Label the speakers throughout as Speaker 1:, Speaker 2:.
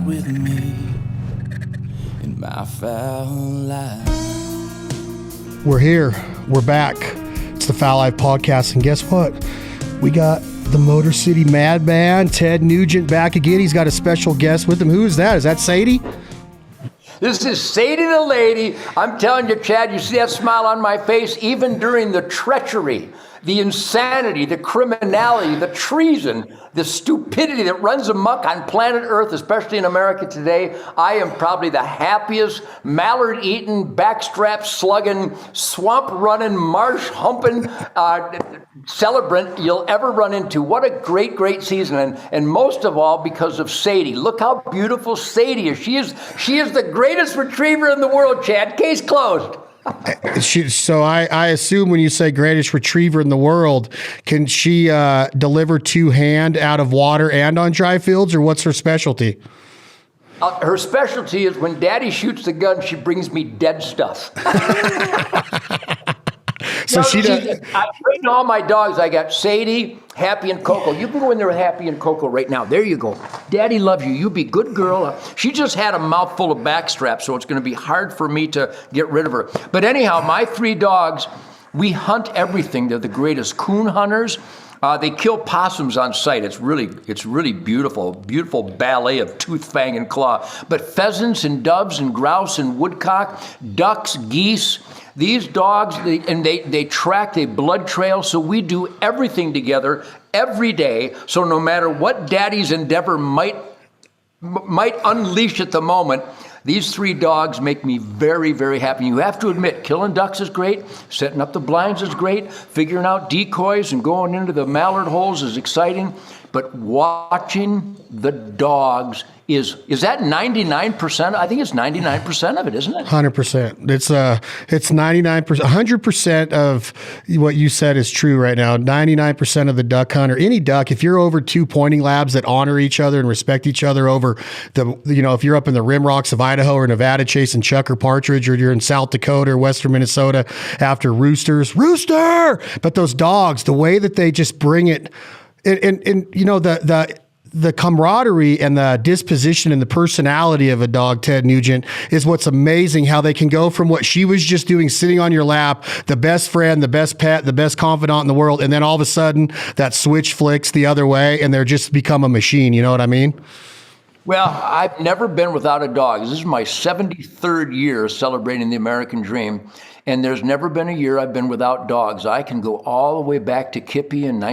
Speaker 1: ride with me in my foul life.
Speaker 2: We're here. We're back. It's the Foul Life Podcast. And guess what? We got the Motor City Madman, Ted Nugent, back again. He's got a special guest with him. Who is that? Is that Sadie?
Speaker 3: This is Sadie the lady. I'm telling you, Chad, you see that smile on my face? Even during the treachery, the insanity, the criminality, the treason, the stupidity that runs amok on planet Earth, especially in America today, I am probably the happiest, mallard-eating, backstrap slugging, swamp-running, marsh-humping celebrant you'll ever run into. What a great, great season. And most of all, because of Sadie. Look how beautiful Sadie is. She is the greatest retriever in the world, Chad. Case closed.
Speaker 2: So I assume when you say greatest retriever in the world, can she deliver two-hand out of water and on dry fields, or what's her specialty?
Speaker 3: Her specialty is when Daddy shoots the gun, she brings me dead stuff.
Speaker 2: So she does.
Speaker 3: I train all my dogs. I got Sadie, Happy, and Coco. You can go in there with Happy and Coco right now. There you go. Daddy loves you. You be good girl. She just had a mouthful of backstrap, so it's going to be hard for me to get rid of her. But anyhow, my three dogs, we hunt everything. They're the greatest coon hunters. They kill possums on sight. It's really beautiful. Beautiful ballet of tooth, fang, and claw. But pheasants and doves and grouse and woodcock, ducks, geese. These dogs, they track, they blood trail, so we do everything together every day. So no matter what Daddy's endeavor might unleash at the moment, these three dogs make me very, very happy. You have to admit, killing ducks is great, setting up the blinds is great, figuring out decoys and going into the mallard holes is exciting, but watching the dogs is that 99%? I think it's 99% of it, isn't it?
Speaker 2: 100%. It's 99%. 100% of what you said is true right now. 99% of the duck hunter, any duck, if you're over two pointing labs that honor each other and respect each other over if you're up in the rim rocks of Idaho or Nevada chasing chuck or partridge, or you're in South Dakota or Western Minnesota after roosters, rooster! But those dogs, the way that they just bring it, and the camaraderie and the disposition and the personality of a dog, Ted Nugent, is what's amazing. How they can go from what she was just doing, sitting on your lap, the best friend, the best pet, the best confidant in the world, and then all of a sudden that switch flicks the other way and they're just become a machine. You know what I mean?
Speaker 3: Well, I've never been without a dog. This is my 73rd year celebrating the American dream, and there's never been a year I've been without dogs. I can go all the way back to Kippy in the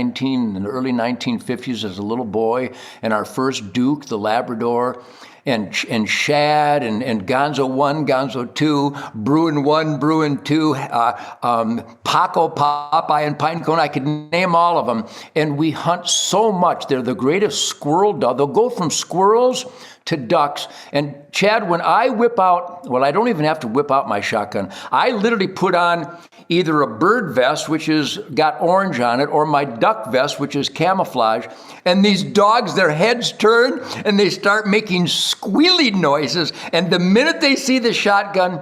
Speaker 3: early 1950s as a little boy, and our first Duke, the Labrador, and Shad, and Gonzo 1, Gonzo 2, Bruin 1, Bruin 2, Paco, Popeye, and Pinecone. I could name all of them. And we hunt so much. They're the greatest squirrel dog. They'll go from squirrels to ducks. And Chad, when I whip out, well, I don't even have to whip out my shotgun. I literally put on either a bird vest, which is got orange on it, or my duck vest, which is camouflage. And these dogs, their heads turn and they start making squealing noises. And the minute they see the shotgun,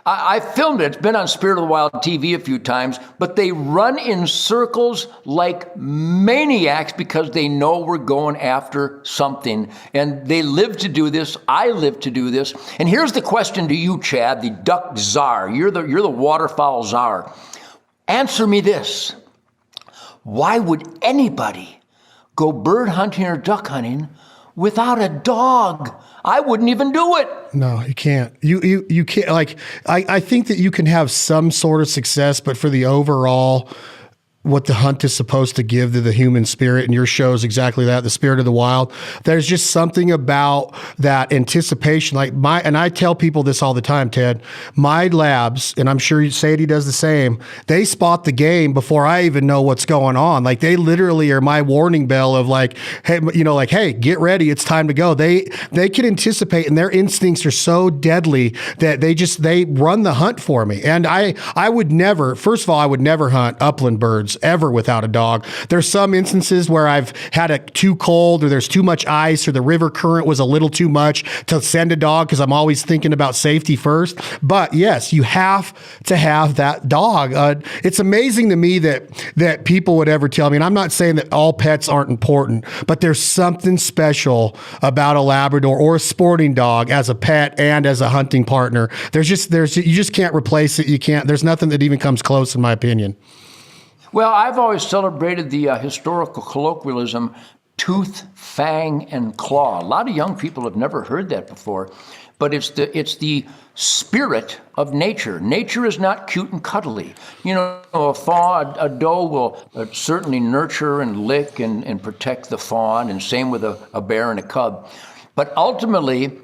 Speaker 3: I filmed it. It's been on Spirit of the Wild TV a few times, but they run in circles like maniacs because they know we're going after something. And they live to do this. I live to do this. And here's the question to you, Chad, the duck czar. You're the waterfowl czar. Answer me this. Why would anybody go bird hunting or duck hunting without a dog? I wouldn't even do it.
Speaker 2: No, you can't. You can't. Like, I think that you can have some sort of success, but for the overall, what the hunt is supposed to give to the human spirit, and your show is exactly that, the spirit of the wild. There's just something about that anticipation. And I tell people this all the time, Ted, my labs, and I'm sure Sadie does the same, they spot the game before I even know what's going on. Like, they literally are my warning bell of hey, get ready, it's time to go. They can anticipate, and their instincts are so deadly that they run the hunt for me. And I would never, first of all, I would never hunt upland birds ever without a dog. There's some instances where I've had it too cold or there's too much ice or the river current was a little too much to send a dog because I'm always thinking about safety first. But yes, you have to have that dog. It's amazing to me that people would ever tell me, and I'm not saying that all pets aren't important, but there's something special about a Labrador or a sporting dog as a pet and as a hunting partner. You just can't replace it. You can't. There's nothing that even comes close, in my opinion.
Speaker 3: Well, I've always celebrated the historical colloquialism, tooth, fang, and claw. A lot of young people have never heard that before, but it's the spirit of nature. Nature is not cute and cuddly. You know, a doe will certainly nurture and lick and protect the fawn, and same with a bear and a cub. But ultimately,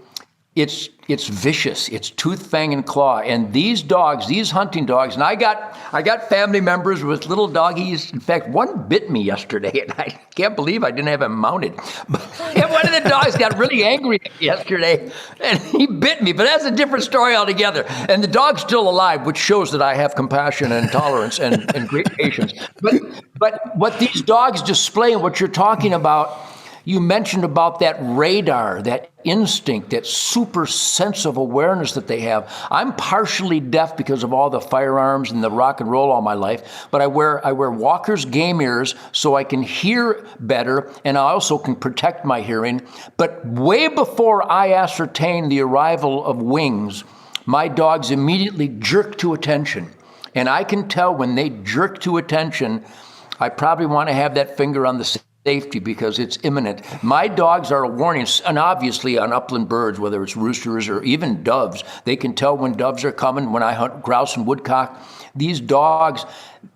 Speaker 3: it's vicious. It's tooth, fang, and claw. And these dogs, these hunting dogs, and I got family members with little doggies. In fact, one bit me yesterday, and I can't believe I didn't have him mounted. But one of the dogs got really angry yesterday, and he bit me. But that's a different story altogether. And the dog's still alive, which shows that I have compassion and tolerance and great patience. But what these dogs display and what you're talking about, you mentioned about that radar, that instinct, that super sense of awareness that they have. I'm partially deaf because of all the firearms and the rock and roll all my life, but I wear Walker's game ears so I can hear better, and I also can protect my hearing. But way before I ascertain the arrival of wings, my dogs immediately jerk to attention. And I can tell when they jerk to attention, I probably want to have that finger on the safety because it's imminent. My dogs are a warning, and obviously on upland birds, whether it's roosters or even doves, they can tell when doves are coming. When I hunt grouse and woodcock, these dogs,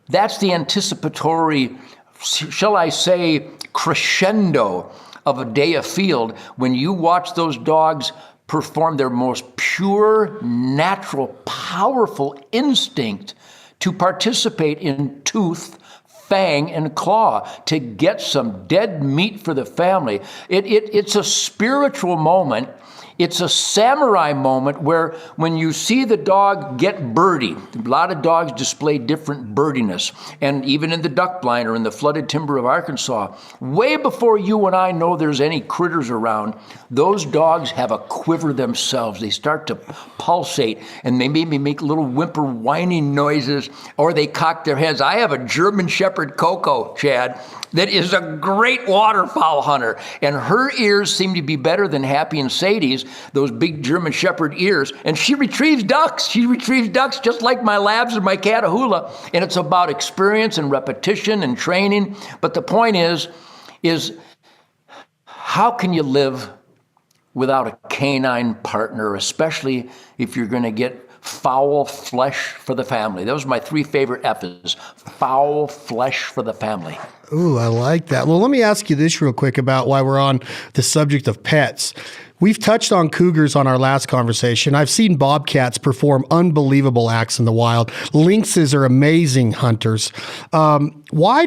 Speaker 3: that's the anticipatory, shall I say, crescendo of a day afield when you watch those dogs perform their most pure, natural, powerful instinct to participate in tooth, fang, and claw to get some dead meat for the family. It's a spiritual moment. It's a samurai moment where when you see the dog get birdie, a lot of dogs display different birdiness. And even in the duck blind or in the flooded timber of Arkansas, way before you and I know there's any critters around, those dogs have a quiver themselves. They start to pulsate and they maybe make little whimper whining noises, or they cock their heads. I have a German Shepherd, Coco, Chad, that is a great waterfowl hunter, and her ears seem to be better than Happy and Sadie's, those big German Shepherd ears, and she retrieves ducks. She retrieves ducks just like my labs and my Catahoula, and it's about experience and repetition and training. But the point is how can you live without a canine partner, especially if you're going to get foul flesh for the family? Those are my three favorite F's, foul flesh for the family.
Speaker 2: Ooh, I like that. Well, let me ask you this real quick about why we're on the subject of pets. We've touched on cougars on our last conversation. I've seen bobcats perform unbelievable acts in the wild. Lynxes are amazing hunters. Why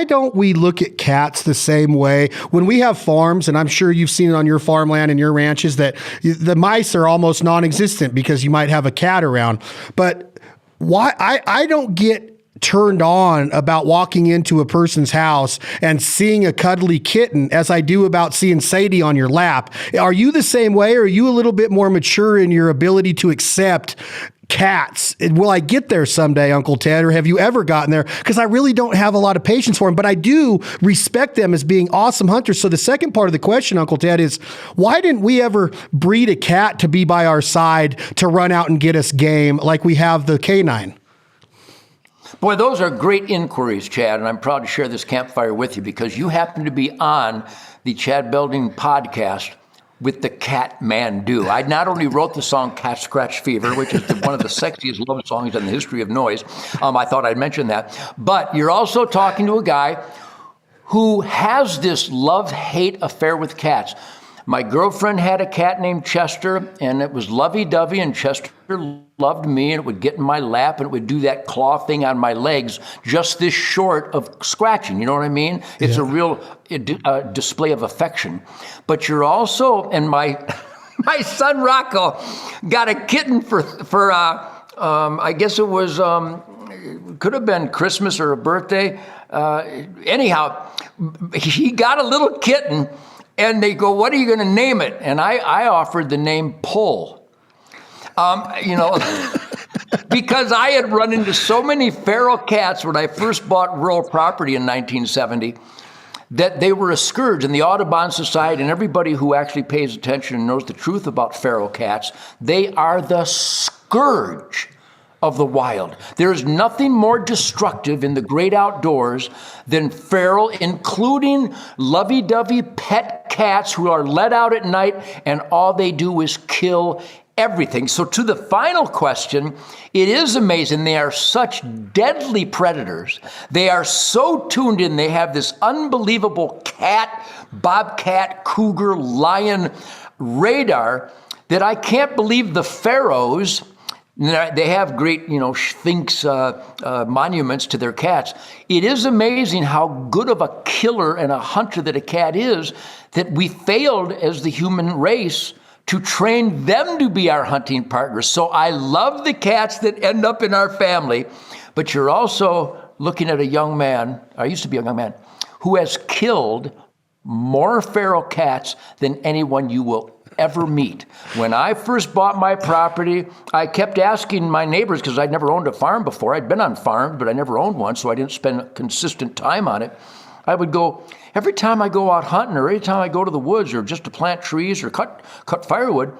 Speaker 2: don't we look at cats the same way? When we have farms, and I'm sure you've seen it on your farmland and your ranches, that the mice are almost non-existent because you might have a cat around. But why I don't get turned on about walking into a person's house and seeing a cuddly kitten as I do about seeing Sadie on your lap. Are you the same way, or are you a little bit more mature in your ability to accept cats? Will I get there someday, Uncle Ted, or have you ever gotten there? Because I really don't have a lot of patience for them, but I do respect them as being awesome hunters. So the second part of the question, Uncle Ted, is why didn't we ever breed a cat to be by our side to run out and get us game like we have the canine?
Speaker 3: Boy, those are great inquiries, Chad, and I'm proud to share this campfire with you because you happen to be on the Chad Belding podcast with the Cat Man Do. I not only wrote the song Cat Scratch Fever, which is one of the sexiest love songs in the history of noise. I thought I'd mention that. But you're also talking to a guy who has this love-hate affair with cats. My girlfriend had a cat named Chester, and it was lovey-dovey, and Chester loved me, and it would get in my lap, and it would do that claw thing on my legs, just this short of scratching, you know what I mean? It's a real display of affection. But you're also, and my son Rocco got a kitten for I guess it was could have been Christmas or a birthday. Anyhow, he got a little kitten, and they go, "What are you going to name it?" And I offered the name Pull. Because I had run into so many feral cats when I first bought rural property in 1970 that they were a scourge. And the Audubon Society and everybody who actually pays attention and knows the truth about feral cats, they are the scourge of the wild. There is nothing more destructive in the great outdoors than feral, including lovey-dovey pet cats who are let out at night and all they do is kill everything. So to the final question, it is amazing. They are such deadly predators. They are so tuned in. They have this unbelievable cat, bobcat, cougar, lion radar that I can't believe the pharaohs, they have great, sphinx monuments to their cats. It is amazing how good of a killer and a hunter that a cat is, that we failed as the human race to train them to be our hunting partners. So I love the cats that end up in our family, but you're also looking at a young man, I used to be a young man, who has killed more feral cats than anyone you will ever meet. When I first bought my property, I kept asking my neighbors, because I'd never owned a farm before. I'd been on farms, but I never owned one, so I didn't spend consistent time on it. I would go, every time I go out hunting or every time I go to the woods or just to plant trees or cut firewood,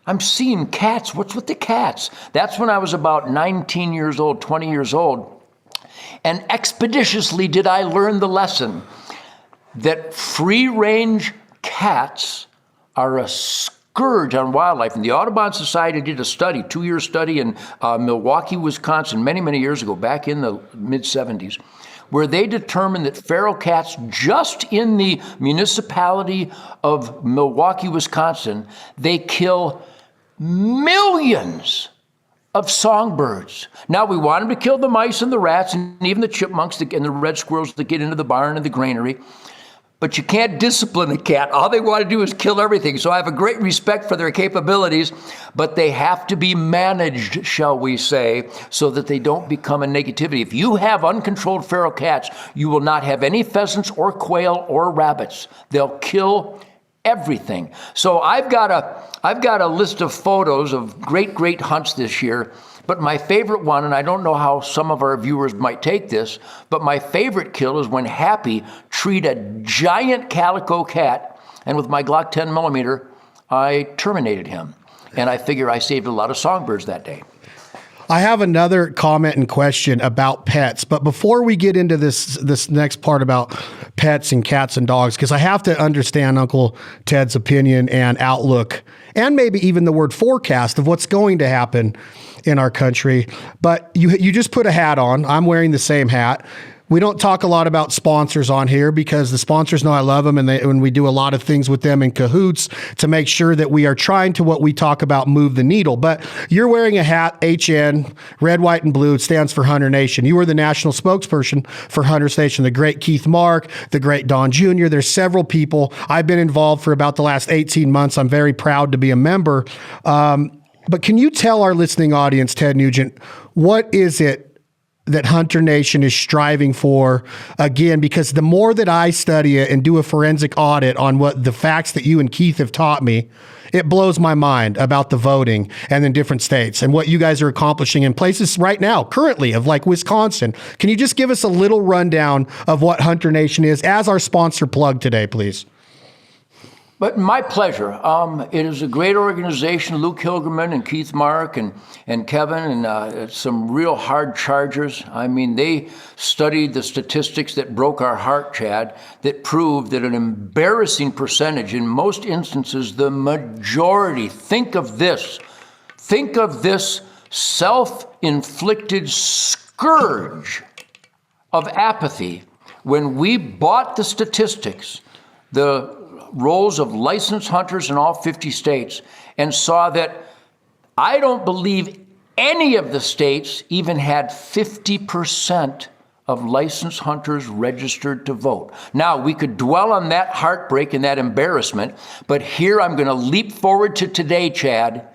Speaker 3: I'm seeing cats. What's with the cats? That's when I was about 19 years old, 20 years old. And expeditiously did I learn the lesson that free-range cats are a scourge on wildlife. And the Audubon Society did a study, 2-year study in Milwaukee, Wisconsin, many, many years ago, back in the mid-'70s, where they determined that feral cats just in the municipality of Milwaukee, Wisconsin, they kill millions of songbirds. Now, we want them to kill the mice and the rats and even the chipmunks and the red squirrels that get into the barn and the granary. But you can't discipline a cat. All they want to do is kill everything. So I have a great respect for their capabilities, but they have to be managed, shall we say, so that they don't become a negativity. If you have uncontrolled feral cats, you will not have any pheasants or quail or rabbits. They'll kill everything. So I've got a list of photos of great hunts this year. But my favorite one, and I don't know how some of our viewers might take this, but my favorite kill is when Happy treed a giant calico cat, and with my Glock 10 millimeter, I terminated him. And I figure I saved a lot of songbirds that day.
Speaker 2: I have another comment and question about pets, but before we get into this next part about pets and cats and dogs, because I have to understand Uncle Ted's opinion and outlook, and maybe even the word forecast of what's going to happen in our country. But you just put a hat on. I'm wearing the same hat. We don't talk a lot about sponsors on here because the sponsors know I love them, and we do a lot of things with them in cahoots to make sure that we are trying to, what we talk about, move the needle. But you're wearing a hat, HN, red, white, and blue. It stands for Hunter Nation. You are the national spokesperson for Hunter Nation, the great Keith Mark, the great Don Jr. There's several people. I've been involved for about the last 18 months. I'm very proud to be a member. But can you tell our listening audience, Ted Nugent, what is it that Hunter Nation is striving for? Again, because the more that I study it and do a forensic audit on what the facts that you and Keith have taught me, it blows my mind about the voting and in different states and what you guys are accomplishing in places right now, currently, of like Wisconsin. Can you just give us a little rundown of what Hunter Nation is as our sponsor plug today, please?
Speaker 3: But my pleasure. It is a great organization. Luke Hilgerman and Keith Mark and Kevin and some real hard chargers. I mean, they studied the statistics that broke our heart, Chad, that proved that an embarrassing percentage, in most instances, the majority, think of this self-inflicted scourge of apathy. When we bought the statistics, the rolls of licensed hunters in all 50 states, and saw that I don't believe any of the states even had 50% of licensed hunters registered to vote. Now, we could dwell on that heartbreak and that embarrassment, but here I'm going to leap forward to today, Chad.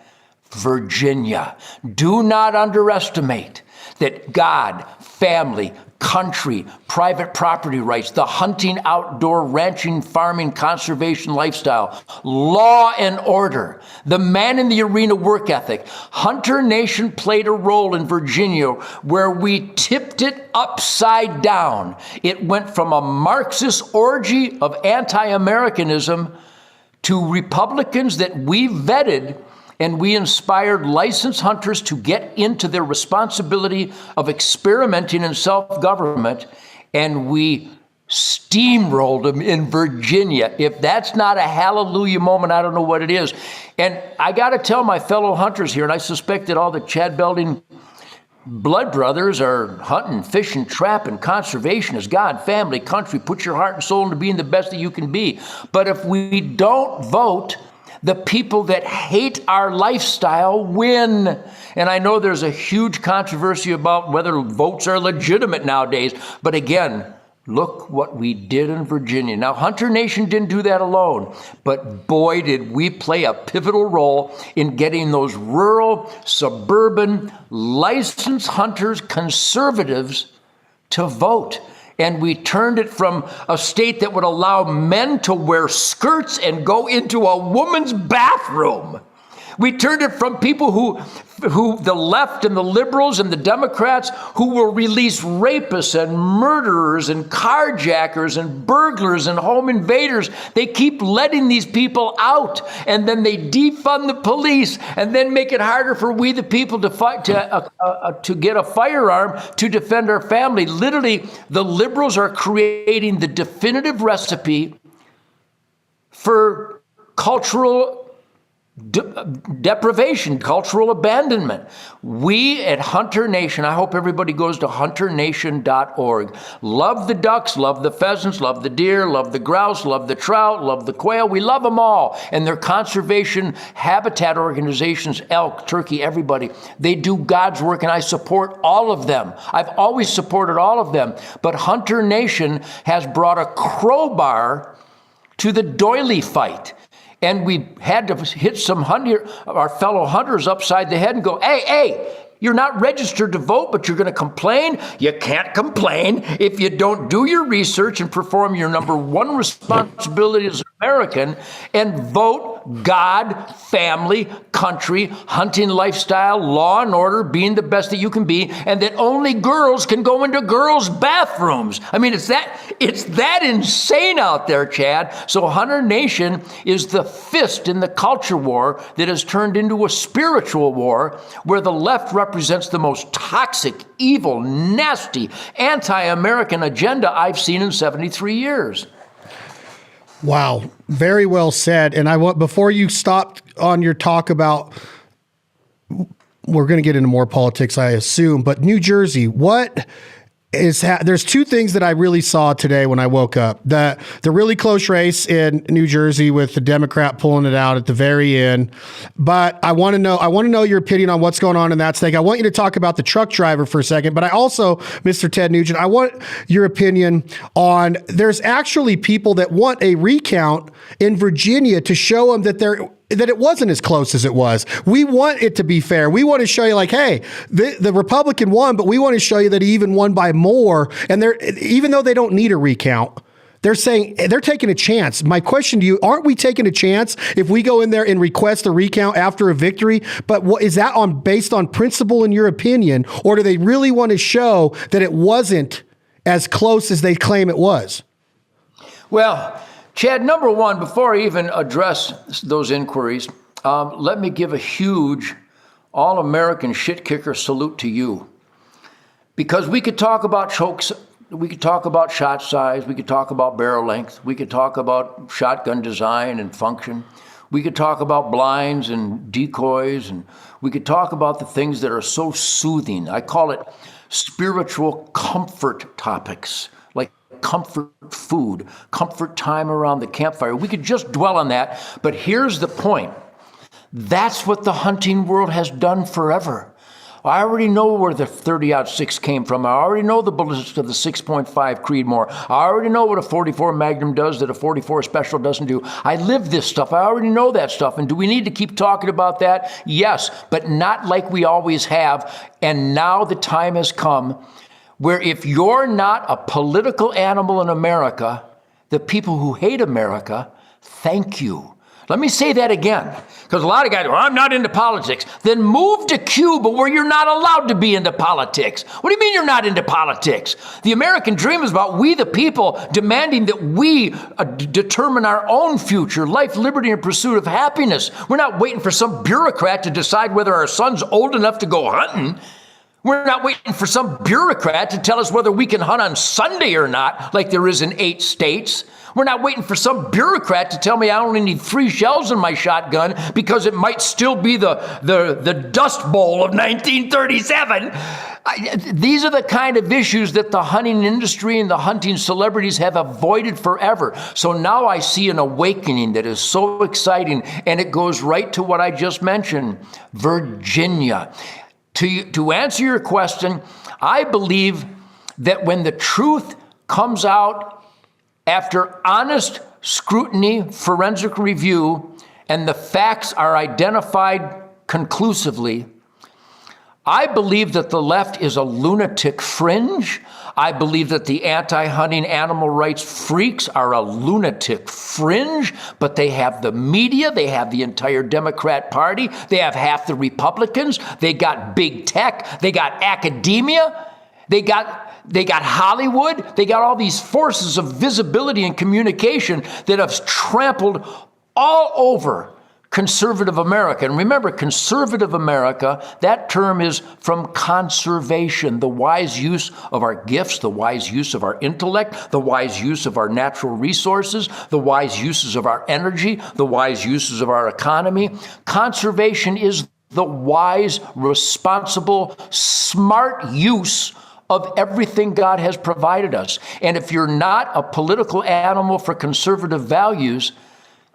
Speaker 3: Virginia. Do not underestimate that God, family, country, private property rights, the hunting, outdoor, ranching, farming, conservation lifestyle, law and order, the man in the arena work ethic. Hunter Nation played a role in Virginia where we tipped it upside down. It went from a Marxist orgy of anti-Americanism to Republicans that we vetted, and we inspired licensed hunters to get into their responsibility of experimenting in self-government, and we steamrolled them in Virginia. If that's not a hallelujah moment, I don't know what it is. And I got to tell my fellow hunters here, and I suspect that all the Chad Belding blood brothers are hunting, fishing, trapping, conservation is God, family, country. Put your heart and soul into being the best that you can be. But if we don't vote, the people that hate our lifestyle win. And I know there's a huge controversy about whether votes are legitimate nowadays. But again, look what we did in Virginia. Now, Hunter Nation didn't do that alone, but boy, did we play a pivotal role in getting those rural, suburban, licensed hunters, conservatives, to vote. And we turned it from a state that would allow men to wear skirts and go into a woman's bathroom. We turned it from people who the left and the liberals and the Democrats who will release rapists and murderers and carjackers and burglars and home invaders. They keep letting these people out, and then they defund the police and then make it harder for we the people to fight to get a firearm to defend our family. Literally, the liberals are creating the definitive recipe for cultural deprivation, cultural abandonment. We at Hunter Nation, I hope everybody goes to hunternation.org. Love the ducks, love the pheasants, love the deer, love the grouse, love the trout, love the quail. We love them all. And their conservation habitat organizations, elk, turkey, everybody, they do God's work, and I support all of them. I've always supported all of them. But Hunter Nation has brought a crowbar to the doily fight. And we had to hit our fellow hunters upside the head and go, hey, you're not registered to vote, but you're going to complain? You can't complain if you don't do your research and perform your number one responsibility as an American and vote God, family, country, hunting lifestyle, law and order, being the best that you can be, and that only girls can go into girls' bathrooms. I mean, it's that insane out there, Chad. So Hunter Nation is the fist in the culture war that has turned into a spiritual war where the left represents the most toxic, evil, nasty, anti-American agenda I've seen in 73 years.
Speaker 2: Wow. Very well said. And I want, before you stop on your talk about, we're going to get into more politics, I assume, but New Jersey, what is, there's two things that I really saw today when I woke up. The really close race in New Jersey with the Democrat pulling it out at the very end. But I want to know your opinion on what's going on in that state. I want you to talk about the truck driver for a second, but I also, Mr. Ted Nugent, I want your opinion on, there's actually people that want a recount in Virginia to show them that it wasn't as close as it was. We want it to be fair. We want to show you, like, hey, the Republican won, but we want to show you that he even won by more. And even though they don't need a recount, they're saying they're taking a chance. My question to you, aren't we taking a chance if we go in there and request a recount after a victory? But is that based on principle in your opinion, or do they really want to show that it wasn't as close as they claim it was?
Speaker 3: Well, Chad, number one, before I even address those inquiries, let me give a huge all-American shit kicker salute to you. Because we could talk about chokes, we could talk about shot size, we could talk about barrel length, we could talk about shotgun design and function, we could talk about blinds and decoys, and we could talk about the things that are so soothing. I call it spiritual comfort topics, like comfort food, comfort time around the campfire. We could just dwell on that, but here's the point. That's what the hunting world has done forever. I already know where the 30-06 came from. I already know the ballistics of the 6.5 Creedmoor. I already know what a 44 Magnum does that a 44 Special doesn't do. I live this stuff. I already know that stuff. And do we need to keep talking about that? Yes, but not like we always have. And now the time has come where if you're not a political animal in America, the people who hate America, thank you. Let me say that again, because a lot of guys go, I'm not into politics. Then move to Cuba where you're not allowed to be into politics. What do you mean you're not into politics? The American dream is about we the people demanding that we determine our own future, life, liberty, and pursuit of happiness. We're not waiting for some bureaucrat to decide whether our son's old enough to go hunting. We're not waiting for some bureaucrat to tell us whether we can hunt on Sunday or not, like there is in 8 states. We're not waiting for some bureaucrat to tell me I only need 3 shells in my shotgun because it might still be the Dust Bowl of 1937. These are the kind of issues that the hunting industry and the hunting celebrities have avoided forever. So now I see an awakening that is so exciting, and it goes right to what I just mentioned, Virginia. To answer your question, I believe that when the truth comes out after honest scrutiny, forensic review, and the facts are identified conclusively, I believe that the left is a lunatic fringe. I believe that the anti-hunting animal rights freaks are a lunatic fringe, but they have the media, they have the entire Democrat Party, they have half the Republicans, they got big tech, they got academia, they got Hollywood, they got all these forces of visibility and communication that have trampled all over conservative America. And remember, conservative America, that term is from conservation, the wise use of our gifts, the wise use of our intellect, the wise use of our natural resources, the wise uses of our energy, the wise uses of our economy. Conservation is the wise, responsible, smart use of everything God has provided us. And if you're not a political animal for conservative values,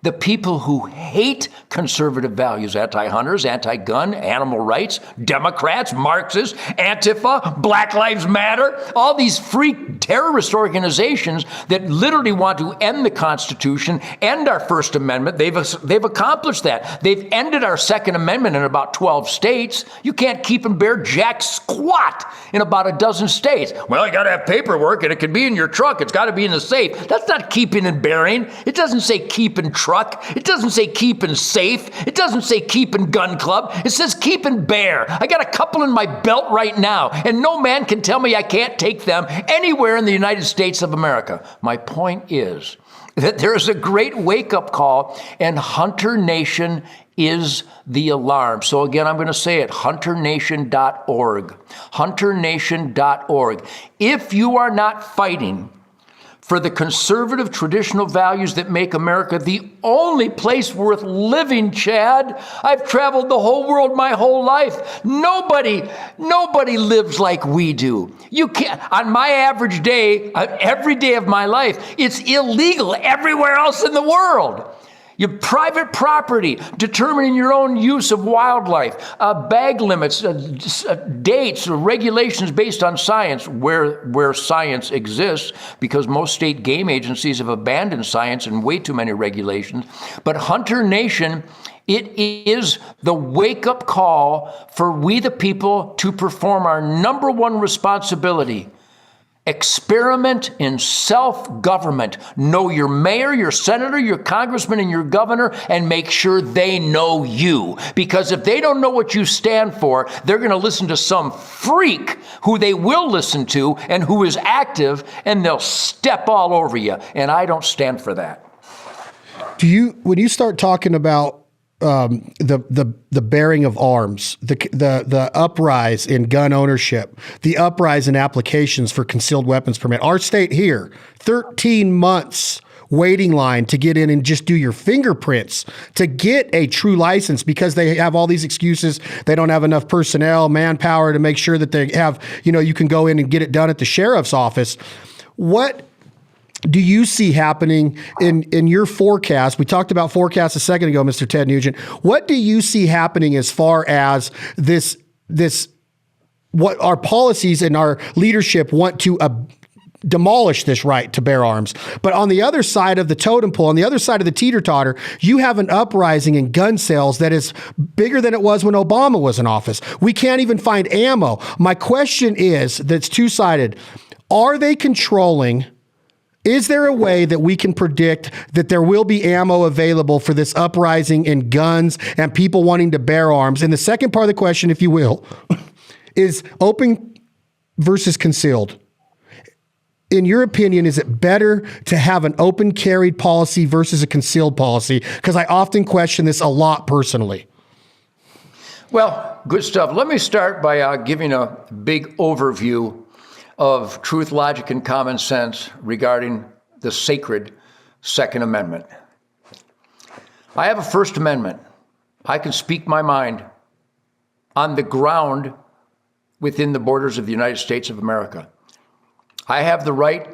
Speaker 3: the people who hate conservative values, anti-hunters, anti-gun, animal rights, Democrats, Marxists, Antifa, Black Lives Matter, all these freak terrorist organizations that literally want to end the Constitution, end our First Amendment. They've accomplished that. They've ended our Second Amendment in about 12 states. You can't keep and bear jack squat in about a dozen states. Well, you got to have paperwork, and it can be in your truck. It's got to be in the safe. That's not keeping and bearing. It doesn't say keep and truck. It doesn't say keep and safe. It doesn't say keep and gun club. It says keep and bear. I got a couple in my belt right now, and no man can tell me I can't take them anywhere in the United States of America. My point is that there is a great wake-up call, and Hunter Nation is the alarm. So again, I'm going to say it, hunternation.org. Hunternation.org. If you are not fighting for the conservative traditional values that make America the only place worth living, Chad. I've traveled the whole world my whole life. Nobody lives like we do. You can't, on my average day, every day of my life, it's illegal everywhere else in the world. Your private property, determining your own use of wildlife, bag limits, dates, regulations based on science, where science exists, because most state game agencies have abandoned science and way too many regulations. But Hunter Nation, it is the wake-up call for we the people to perform our number one responsibility. Experiment in self-government. Know your mayor, your senator, your congressman, and your governor, and make sure they know you. Because if they don't know what you stand for, they're going to listen to some freak who they will listen to and who is active, and they'll step all over you. And I don't stand for that.
Speaker 2: When you start talking about the bearing of arms, the uprise in gun ownership, the uprise in applications for concealed weapons permit. Our state here, 13 months waiting line to get in and just do your fingerprints to get a true license because they have all these excuses. They don't have enough personnel, manpower to make sure that they have, you can go in and get it done at the sheriff's office. What do you see happening in your forecast? We talked about forecasts a second ago, Mr. Ted Nugent. What do you see happening as far as this what our policies and our leadership want to demolish this right to bear arms. But on the other side of the totem pole, on the other side of the teeter-totter, you have an uprising in gun sales that is bigger than it was when Obama was in office. We can't even find ammo. My question is, that's two-sided. Are they controlling? Is there a way that we can predict that there will be ammo available for this uprising in guns and people wanting to bear arms? And the second part of the question, if you will, is open versus concealed. In your opinion, is it better to have an open carried policy versus a concealed policy? Because I often question this a lot personally.
Speaker 3: Well, good stuff. Let me start by giving a big overview of truth, logic, and common sense regarding the sacred Second Amendment. I have a First Amendment. I can speak my mind on the ground within the borders of the United States of America. I have the right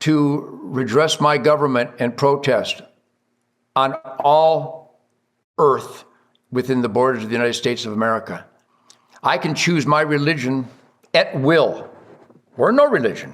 Speaker 3: to redress my government and protest on all earth within the borders of the United States of America. I can choose my religion at will, or no religion,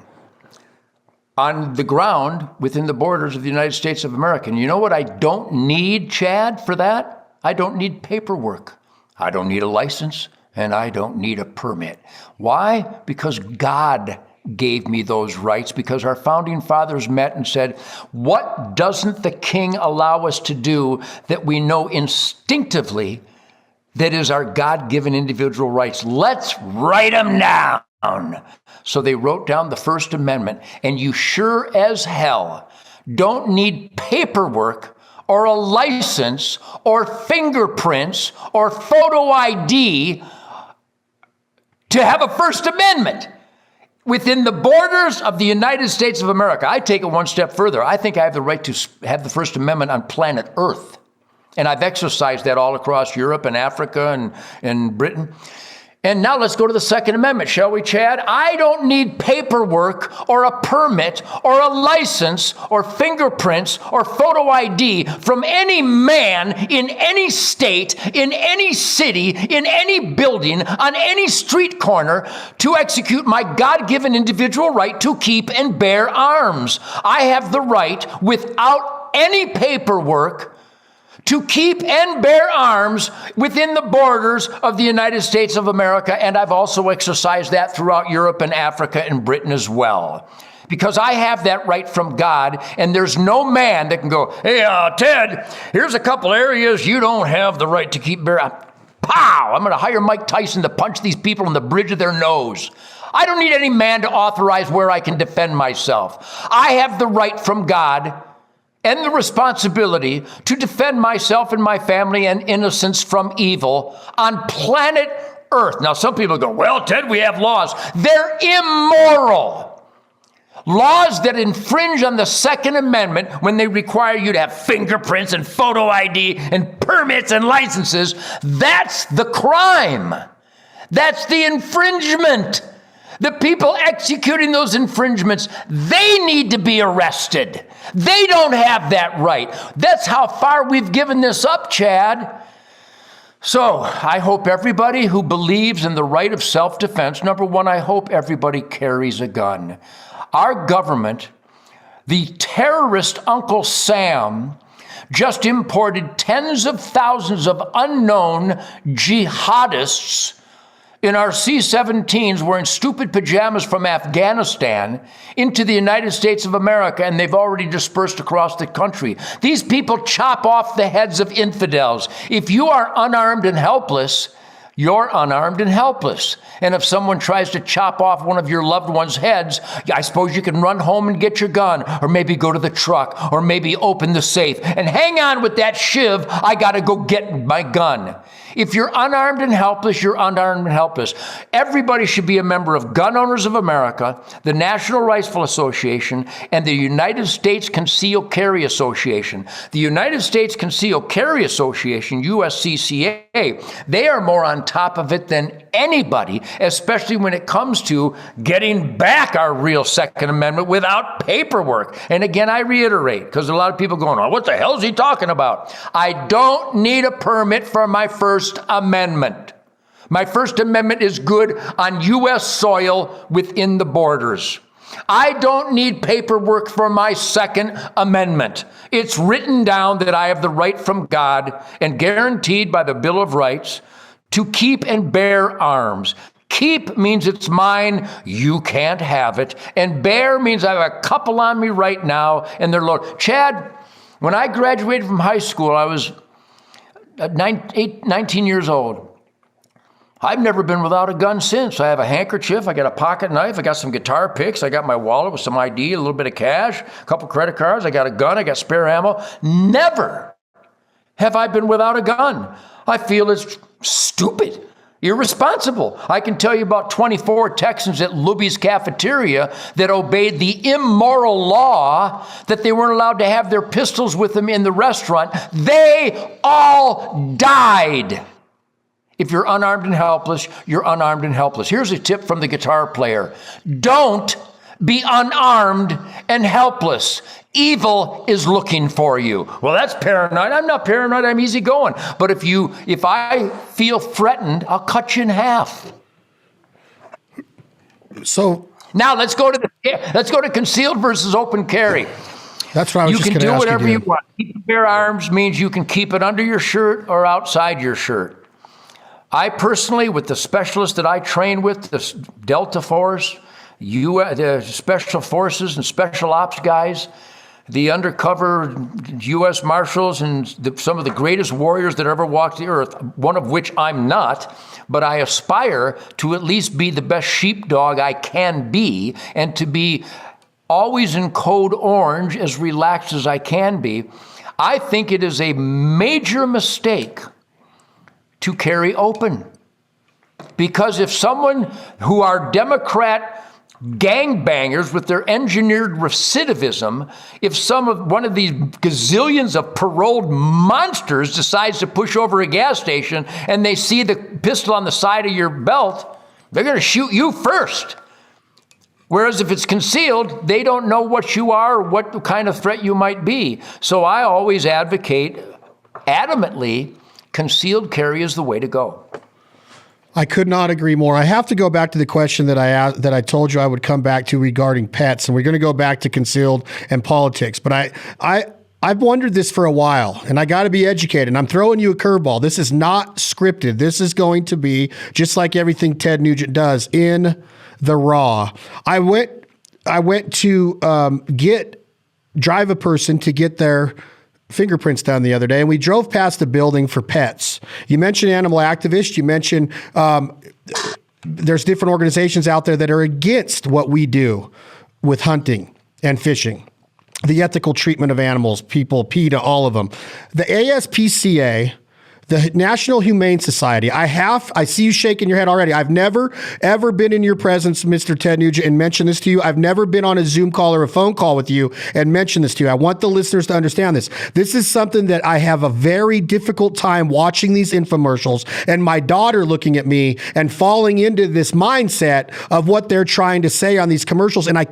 Speaker 3: on the ground within the borders of the United States of America. And you know what I don't need, Chad, for that? I don't need paperwork. I don't need a license, and I don't need a permit. Why? Because God gave me those rights, because our founding fathers met and said, what doesn't the king allow us to do that we know instinctively that is our God-given individual rights? Let's write them down. So they wrote down the First Amendment, and you sure as hell don't need paperwork or a license or fingerprints or photo ID to have a First Amendment within the borders of the United States of America. I take it one step further. I think I have the right to have the First Amendment on planet Earth. And I've exercised that all across Europe and Africa and Britain. And now let's go to the Second Amendment, shall we, Chad? I don't need paperwork or a permit or a license or fingerprints or photo ID from any man in any state, in any city, in any building, on any street corner to execute my God-given individual right to keep and bear arms. I have the right, without any paperwork, to keep and bear arms within the borders of the United States of America, and I've also exercised that throughout Europe and Africa and Britain as well. Because I have that right from God, and there's no man that can go, hey, Ted, here's a couple areas you don't have the right to keep bear. Pow! I'm going to hire Mike Tyson to punch these people in the bridge of their nose. I don't need any man to authorize where I can defend myself. I have the right from God and the responsibility to defend myself and my family and innocence from evil on planet Earth. Now, some people go, well, Ted, we have laws. They're immoral. Laws that infringe on the Second Amendment when they require you to have fingerprints and photo ID and permits and licenses, that's the crime. That's the infringement. The people executing those infringements, they need to be arrested. They don't have that right. That's how far we've given this up, Chad. So I hope everybody who believes in the right of self-defense, number one, I hope everybody carries a gun. Our government, the terrorist Uncle Sam, just imported tens of thousands of unknown jihadists in our C-17s wearing stupid pajamas from Afghanistan into the United States of America, and they've already dispersed across the country. These people chop off the heads of infidels. If you are unarmed and helpless, you're unarmed and helpless. And if someone tries to chop off one of your loved one's heads, I suppose you can run home and get your gun, or maybe go to the truck, or maybe open the safe and hang on with that shiv. I got to go get my gun. If you're unarmed and helpless, you're unarmed and helpless. Everybody should be a member of Gun Owners of America, the National Rifle Association, and the United States Concealed Carry Association. The United States Concealed Carry Association, USCCA, they are more on top of it than anybody, especially when it comes to getting back our real Second Amendment without paperwork. And again, I reiterate, because a lot of people going, oh, what the hell is he talking about? I don't need a permit for my First Amendment. My First Amendment is good on U.S. soil within the borders. I don't need paperwork for my Second Amendment. It's written down that I have the right from God and guaranteed by the Bill of Rights to keep and bear arms. Keep means it's mine, you can't have it. And bear means I have a couple on me right now and they're loaded. Chad, when I graduated from high school, I was 19 years old. I've never been without a gun since. I have a handkerchief, I got a pocket knife, I got some guitar picks, I got my wallet with some ID, a little bit of cash, a couple credit cards, I got a gun, I got spare ammo. Never have I been without a gun. I feel it's stupid, irresponsible. I can tell you about 24 Texans at Luby's cafeteria that obeyed the immoral law that they weren't allowed to have their pistols with them in the restaurant. They all died. If you're unarmed and helpless, you're unarmed and helpless. Here's a tip from the guitar player. Don't be unarmed and helpless. Evil is looking for you. Well, that's paranoid. I'm not paranoid. I'm easygoing. But if I feel threatened, I'll cut you in half.
Speaker 2: So
Speaker 3: now let's go to concealed versus open carry.
Speaker 2: That's what I was
Speaker 3: You
Speaker 2: just
Speaker 3: can
Speaker 2: going to
Speaker 3: do
Speaker 2: ask
Speaker 3: whatever
Speaker 2: you.
Speaker 3: you want. Keep and bear arms means you can keep it under your shirt or outside your shirt. I personally, with the specialists that I train with, the Delta Force, the Special Forces and Special Ops guys, the undercover U.S. Marshals and some of the greatest warriors that ever walked the earth, one of which I'm not, but I aspire to at least be the best sheepdog I can be and to be always in code orange, as relaxed as I can be. I think it is a major mistake to carry open. Because if someone who are Democrat gangbangers with their engineered recidivism, if one of these gazillions of paroled monsters decides to push over a gas station and they see the pistol on the side of your belt, they're going to shoot you first. Whereas if it's concealed, they don't know what you are or what kind of threat you might be. So I always advocate adamantly, concealed carry is the way to go.
Speaker 2: I could not agree more. I have to go back to the question that I told you I would come back to regarding pets, and we're going to go back to concealed and politics. But I've wondered this for a while, and I got to be educated. And I'm throwing you a curveball. This is not scripted. This is going to be just like everything Ted Nugent does in the raw. I went to drive a person to get their fingerprints done the other day, and we drove past a building for pets. You mentioned animal activists. You mentioned there's different organizations out there that are against what we do with hunting and fishing, the ethical treatment of animals, people, PETA, all of them. The ASPCA, the National Humane Society, I see you shaking your head already. I've never, ever been in your presence, Mr. Ted Nugent, and mentioned this to you. I've never been on a Zoom call or a phone call with you and mentioned this to you. I want the listeners to understand this. This is something that I have a very difficult time watching these infomercials and my daughter looking at me and falling into this mindset of what they're trying to say on these commercials. And I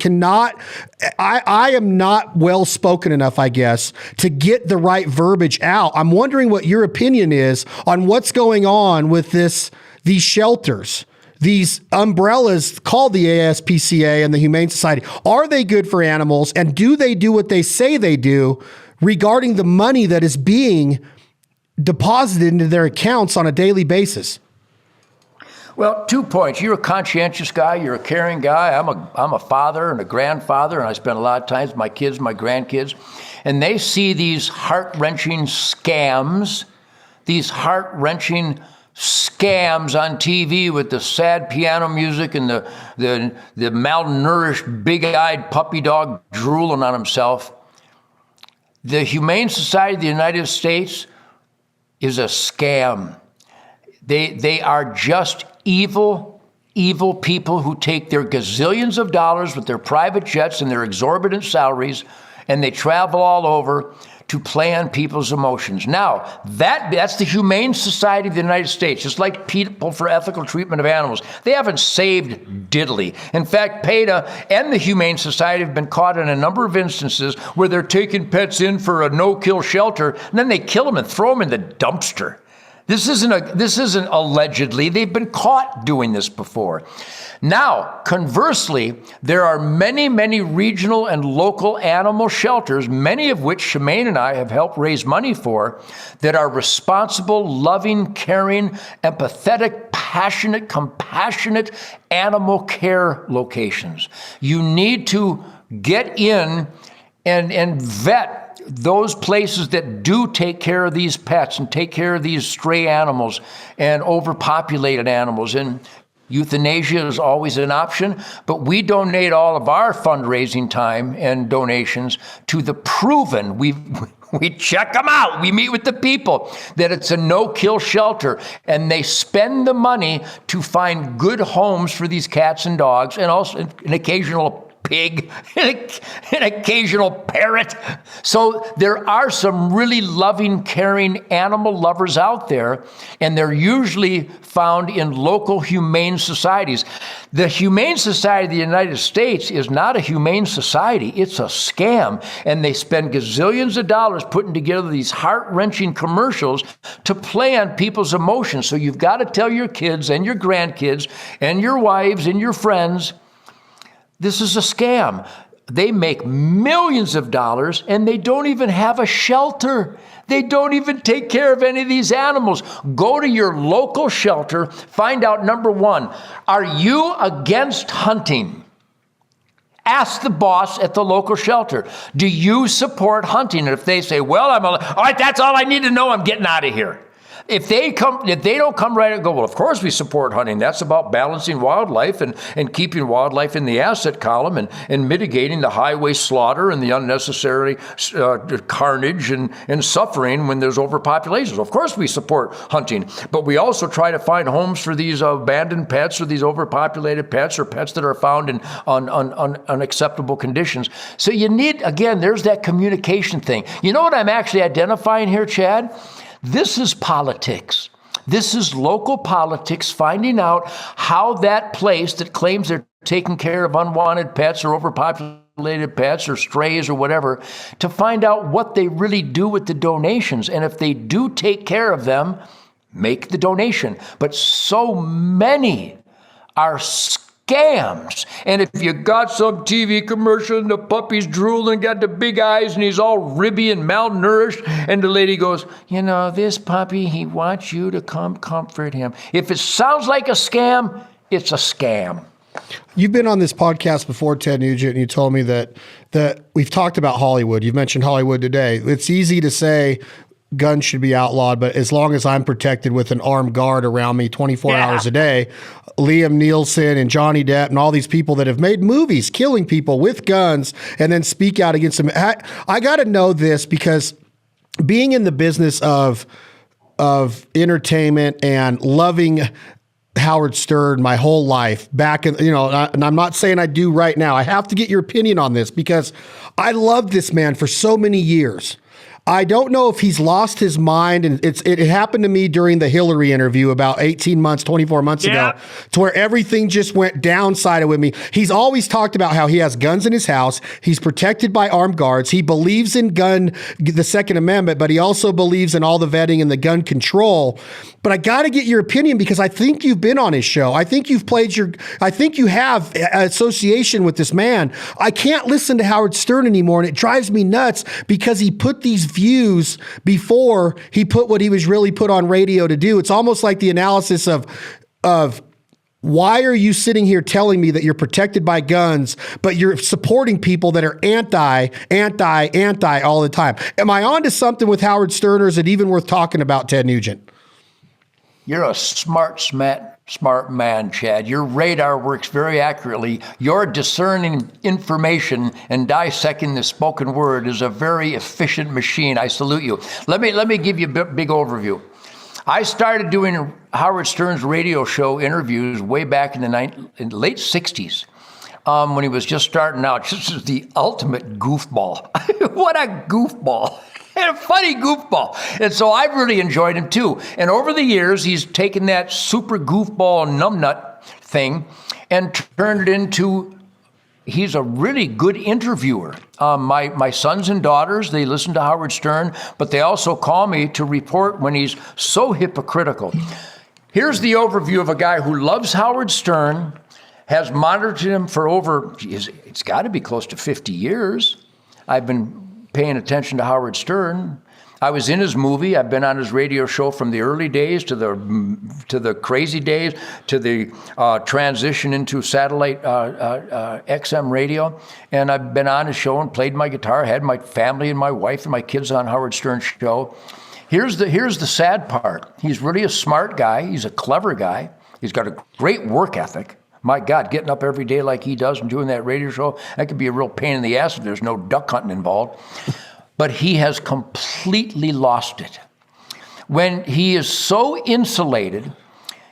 Speaker 2: am not well spoken enough, I guess, to get the right verbiage out. I'm wondering what your opinion is on what's going on with these shelters, these umbrellas called the ASPCA and the Humane Society. Are they good for animals? And do they do what they say they do regarding the money that is being deposited into their accounts on a daily basis?
Speaker 3: Well, 2 points. You're a conscientious guy. You're a caring guy. I'm a father and a grandfather, and I spend a lot of time with my kids, my grandkids, and they see these heart-wrenching scams, these heart-wrenching scams on TV with the sad piano music and the malnourished, big-eyed puppy dog drooling on himself. The Humane Society of the United States is a scam. They are just evil people who take their gazillions of dollars with their private jets and their exorbitant salaries, and they travel all over to play on people's emotions. Now, that's the Humane Society of the United States, just like People for Ethical Treatment of Animals. They haven't saved diddly. In fact, PETA and the Humane Society have been caught in a number of instances where they're taking pets in for a no-kill shelter, and then they kill them and throw them in the dumpster. This isn't allegedly. They've been caught doing this before. Now, conversely, there are many, many regional and local animal shelters, many of which Shemaine and I have helped raise money for, that are responsible, loving, caring, empathetic, passionate, compassionate animal care locations. You need to get in and vet those places that do take care of these pets and take care of these stray animals and overpopulated animals. And euthanasia is always an option, but we donate all of our fundraising time and donations to the proven, we check them out. We meet with the people that it's a no-kill shelter, and they spend the money to find good homes for these cats and dogs, and also an occasional pig, an occasional parrot. So there are some really loving, caring animal lovers out there, and they're usually found in local humane societies. The Humane Society of the United States is not a humane society. It's a scam, and they spend gazillions of dollars putting together these heart-wrenching commercials to play on people's emotions. So you've got to tell your kids and your grandkids and your wives and your friends, this is a scam. They make millions of dollars and they don't even have a shelter. They don't even take care of any of these animals. Go to your local shelter, find out, number one, are you against hunting? Ask the boss at the local shelter, do you support hunting? And if they say, well, all right, that's all I need to know, I'm getting out of here. If they don't come right and go, well, of course we support hunting. That's about balancing wildlife and keeping wildlife in the asset column and mitigating the highway slaughter and the unnecessary carnage and suffering when there's overpopulation. Of course we support hunting, but we also try to find homes for these abandoned pets or these overpopulated pets or pets that are found in unacceptable conditions. So you need, again, there's that communication thing. You know what I'm actually identifying here, Chad? This is politics. This is local politics, finding out how that place that claims they're taking care of unwanted pets or overpopulated pets or strays or whatever, to find out what they really do with the donations. And if they do take care of them, make the donation. But so many are scams. And if you got some TV commercial and the puppy's drooling and got the big eyes and he's all ribby and malnourished, and the lady goes, you know, this puppy, he wants you to come comfort him. If it sounds like a scam, it's a scam.
Speaker 2: You've been on this podcast before, Ted Nugent, and you told me that we've talked about Hollywood. You've mentioned Hollywood today. It's easy to say guns should be outlawed, but as long as I'm protected with an armed guard around me 24 hours a day, Liam Neeson and Johnny Depp and all these people that have made movies killing people with guns and then speak out against them. I got to know this because being in the business of entertainment and loving Howard Stern my whole life back in, and I'm not saying I do right now. I have to get your opinion on this because I loved this man for so many years. I don't know if he's lost his mind, and it happened to me during the Hillary interview about 24 months ago, to where everything just went downsided with me. He's always talked about how he has guns in his house. He's protected by armed guards. He believes in the Second Amendment, but he also believes in all the vetting and the gun control. But I got to get your opinion because I think you've been on his show. I think you've I think you have association with this man. I can't listen to Howard Stern anymore, and it drives me nuts because he put these views before he put what he was really put on radio to do. It's almost like the analysis of why are you sitting here telling me that you're protected by guns, but you're supporting people that are anti all the time? Am I onto something with Howard Stern, or is it even worth talking about, Ted Nugent?
Speaker 3: You're a smart man, Chad. Your radar works very accurately. Your discerning information and dissecting the spoken word is a very efficient machine. I salute you. Let me give you a big overview. I started doing Howard Stern's radio show interviews way back in the late 60s. When he was just starting out. This is the ultimate goofball. What a goofball. And a funny goofball. And so I've really enjoyed him too. And over the years, he's taken that super goofball numbnut thing and turned it into he's a really good interviewer. My sons and daughters, they listen to Howard Stern, but they also call me to report when he's so hypocritical. Here's the overview of a guy who loves Howard Stern, has monitored him for it's got to be close to 50 years. I've been paying attention to Howard Stern. I was in his movie. I've been on his radio show from the early days to the crazy days, to the transition into satellite XM radio. And I've been on his show and played my guitar. I had my family and my wife and my kids on Howard Stern's show. Here's the sad part. He's really a smart guy. He's a clever guy. He's got a great work ethic. My God, getting up every day like he does and doing that radio show, that could be a real pain in the ass if there's no duck hunting involved. But he has completely lost it. When he is so insulated,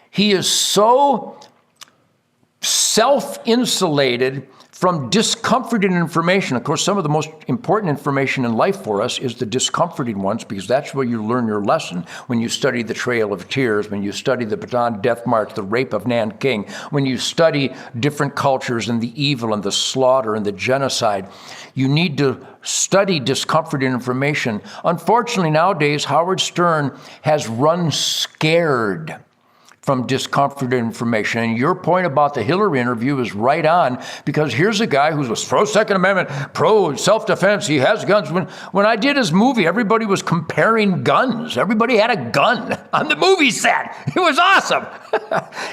Speaker 3: he is so self-insulated from discomforting information. Of course, some of the most important information in life for us is the discomforting ones, because that's where you learn your lesson. When you study the Trail of Tears, when you study the Bataan Death March, the rape of Nanking, when you study different cultures and the evil and the slaughter and the genocide, you need to study discomforting information. Unfortunately, nowadays, Howard Stern has run scared from discomforted information. And your point about the Hillary interview is right on, because here's a guy who's pro Second Amendment, pro self-defense, he has guns. When I did his movie, everybody was comparing guns. Everybody had a gun on the movie set. It was awesome.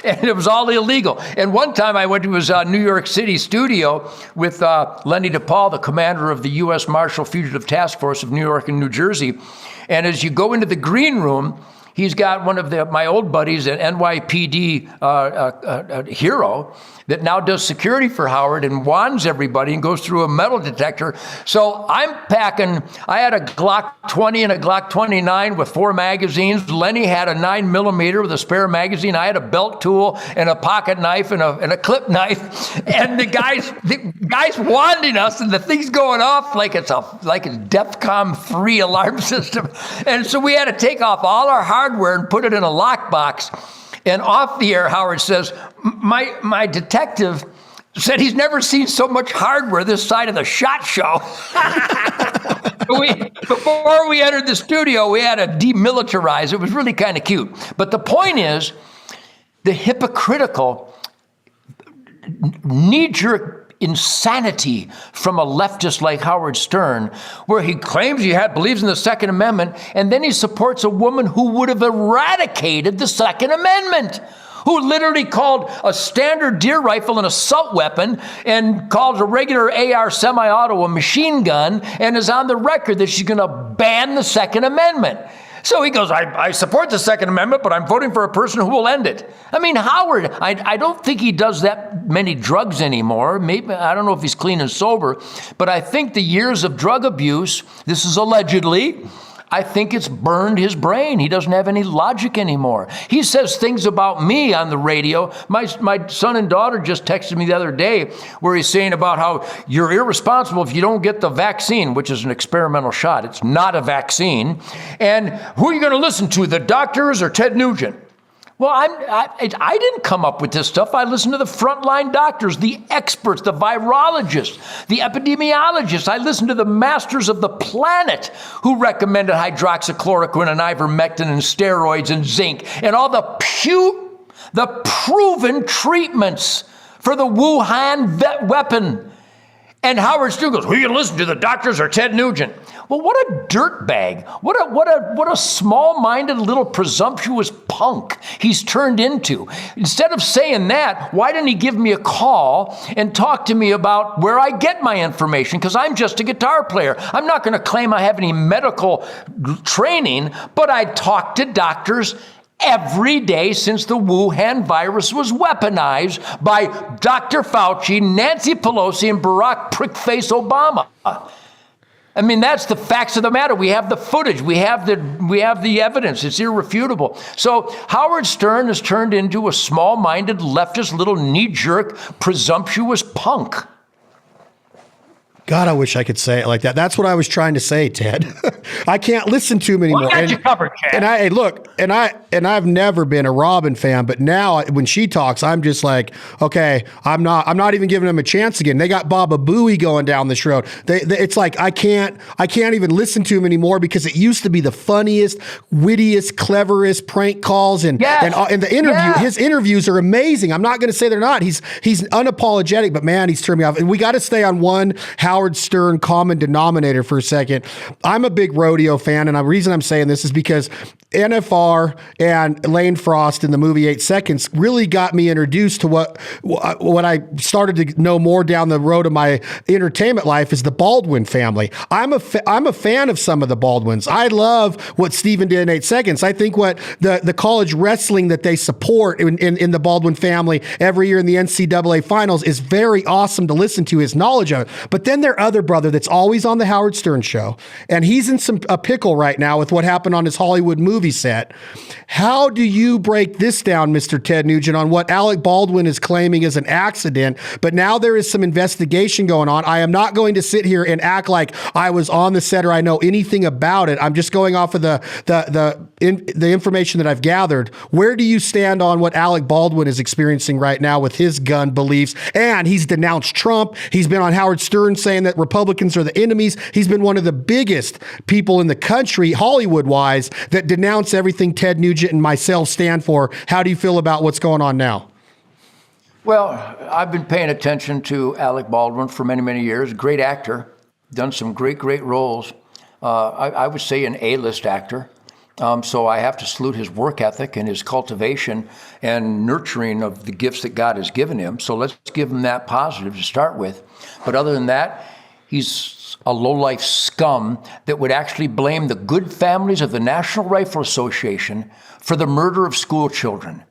Speaker 3: And it was all illegal. And one time I went to his New York City studio with Lenny DePaul, the commander of the U.S. Marshal Fugitive Task Force of New York and New Jersey. And as you go into the green room, he's got one of my old buddies, an NYPD hero that now does security for Howard and wands everybody and goes through a metal detector. So I'm packing, I had a Glock 20 and a Glock 29 with 4 magazines. Lenny had a 9mm with a spare magazine. I had a belt tool and a pocket knife and a clip knife. And the guy's wanding us, and the thing's going off like it's DEFCON 3 alarm system. And so we had to take off all our hardware and put it in a lockbox. And off the air, Howard says, my detective said he's never seen so much hardware this side of the SHOT Show. Before we entered the studio, we had to demilitarize. It was really kind of cute. But the point is, the hypocritical, knee-jerk insanity from a leftist like Howard Stern, where he claims believes in the Second Amendment, and then he supports a woman who would have eradicated the Second Amendment, who literally called a standard deer rifle an assault weapon and called a regular AR semi-auto a machine gun, and is on the record that she's going to ban the Second Amendment. So he goes, I support the Second Amendment, but I'm voting for a person who will end it. I mean, Howard, I don't think he does that many drugs anymore. Maybe, I don't know if he's clean and sober, but I think the years of drug abuse, this is allegedly, I think it's burned his brain. He doesn't have any logic anymore. He says things about me on the radio. My son and daughter just texted me the other day where he's saying about how you're irresponsible if you don't get the vaccine, which is an experimental shot. It's not a vaccine. And who are you going to listen to, the doctors or Ted Nugent? Well, I didn't come up with this stuff. I listened to the frontline doctors, the experts, the virologists, the epidemiologists. I listened to the masters of the planet who recommended hydroxychloroquine and ivermectin and steroids and zinc and all the proven treatments for the Wuhan weapon. And Howard Stern goes, who are you going to listen to, the doctors or Ted Nugent? Well, what a dirtbag. What a small-minded little presumptuous punk he's turned into. Instead of saying that, why didn't he give me a call and talk to me about where I get my information? Because I'm just a guitar player. I'm not going to claim I have any medical training, but I talk to doctors every day since the Wuhan virus was weaponized by Dr. Fauci, Nancy Pelosi, and Barack Prickface Obama. I mean, that's the facts of the matter. We have the footage. We have the evidence. It's irrefutable. So Howard Stern has turned into a small-minded, leftist, little knee-jerk, presumptuous punk.
Speaker 2: God, I wish I could say it like that. That's what I was trying to say, Ted. I can't listen to him anymore.
Speaker 4: Well, I got you covered, Chad.
Speaker 2: And I've never been a Robin fan, but now when she talks, I'm just like, okay, I'm not even giving them a chance again. They got Baba Booey going down this road. It's like I can't even listen to him anymore because it used to be the funniest, wittiest, cleverest prank calls and the interview.
Speaker 3: Yeah.
Speaker 2: His interviews are amazing. I'm not going to say they're not. He's unapologetic, but man, he's turned me off. And we got to stay on one Howard Stern common denominator for a second. I'm a big rodeo fan, and the reason I'm saying this is because NFR and Lane Frost in the movie 8 Seconds really got me introduced to what I started to know more down the road of my entertainment life is the Baldwin family. I'm a fan of some of the Baldwins. I love what Steven did in 8 Seconds. I think what the college wrestling that they support in the Baldwin family every year in the NCAA finals is very awesome to listen to, his knowledge of it. But then their other brother that's always on the Howard Stern show, and he's in a pickle right now with what happened on his Hollywood movie set. How do you break this down, Mr. Ted Nugent, on what Alec Baldwin is claiming is an accident, but now there is some investigation going on? I am not going to sit here and act like I was on the set or I know anything about it. I'm just going off of the information that I've gathered. Where do you stand on what Alec Baldwin is experiencing right now with his gun beliefs? And he's denounced Trump. He's been on Howard Stern saying that Republicans are the enemies. He's been one of the biggest people in the country, Hollywood-wise, that denounce everything Ted Nugent and myself stand for. How do you feel about what's going on now?
Speaker 3: Well, I've been paying attention to Alec Baldwin for many, many years. Great actor, done some great roles. I would say an A-list actor. So I have to salute his work ethic and his cultivation and nurturing of the gifts that God has given him. So let's give him that positive to start with. But other than that, he's a low-life scum that would actually blame the good families of the National Rifle Association for the murder of school children.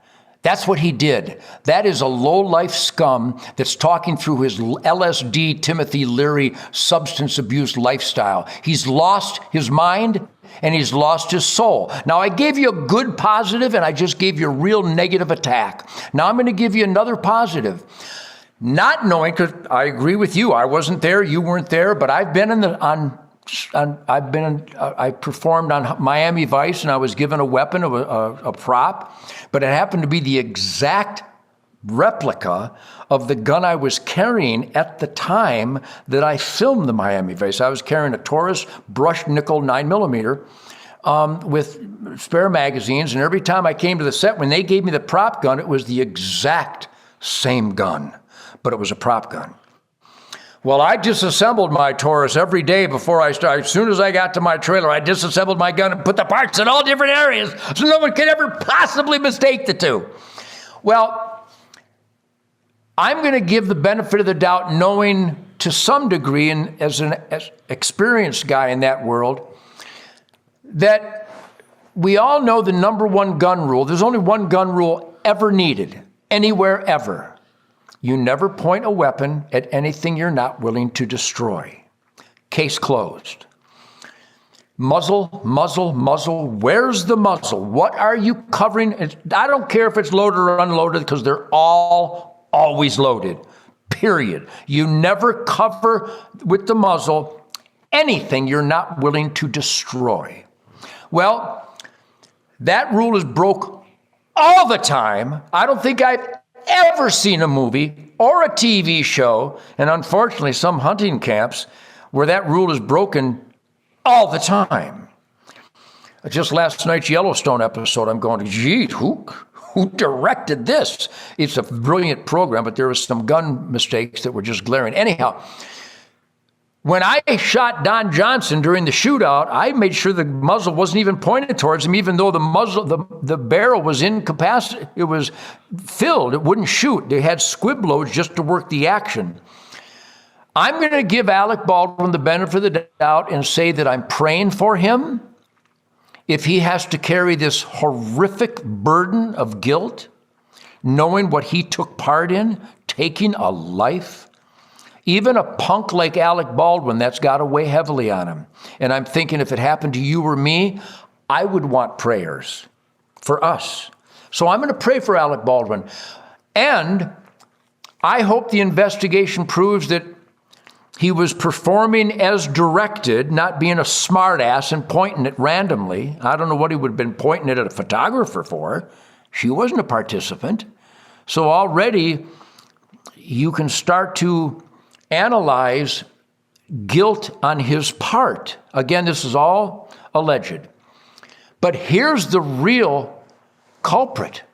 Speaker 3: That's what he did. That is a low-life scum that's talking through his LSD, Timothy Leary substance abuse lifestyle. He's lost his mind and he's lost his soul. Now, I gave you a good positive and I just gave you a real negative attack. Now, I'm going to give you another positive. Not knowing, because I agree with you, I wasn't there, you weren't there, but I've been I performed on Miami Vice, and I was given a weapon of a prop, but it happened to be the exact replica of the gun I was carrying at the time that I filmed the Miami Vice. I was carrying a Taurus brushed nickel 9mm with spare magazines, and every time I came to the set, when they gave me the prop gun, it was the exact same gun, but it was a prop gun. Well, I disassembled my Taurus every day before I started. As soon as I got to my trailer, I disassembled my gun and put the parts in all different areas so no one could ever possibly mistake the two. Well, I'm going to give the benefit of the doubt, knowing to some degree, and as an experienced guy in that world, that we all know the number one gun rule. There's only one gun rule ever needed, anywhere, ever. You never point a weapon at anything you're not willing to destroy. Case closed. Muzzle, muzzle, muzzle. Where's the muzzle? What are you covering? I don't care if it's loaded or unloaded because they're all always loaded, period. You never cover with the muzzle anything you're not willing to destroy. Well, that rule is broke all the time. I don't think I've ever seen a movie or a TV show, and unfortunately some hunting camps, where that rule is broken all the time. Just last night's Yellowstone episode, I'm going, gee, who directed this? It's a brilliant program, but there was some gun mistakes that were just glaring. Anyhow, when I shot Don Johnson during the shootout, I made sure the muzzle wasn't even pointed towards him, even though the muzzle, the barrel was incapacitated. It was filled. It wouldn't shoot. They had squib loads just to work the action. I'm going to give Alec Baldwin the benefit of the doubt and say that I'm praying for him if he has to carry this horrific burden of guilt, knowing what he took part in, taking a life. Even a punk like Alec Baldwin, that's got to weigh heavily on him. And I'm thinking if it happened to you or me, I would want prayers for us. So I'm going to pray for Alec Baldwin. And I hope the investigation proves that He was performing as directed, not being a smartass and pointing it randomly. I don't know what he would have been pointing it at a photographer for. She wasn't a participant. So already you can start to analyze guilt on his part. Again, this is all alleged. But here's the real culprit.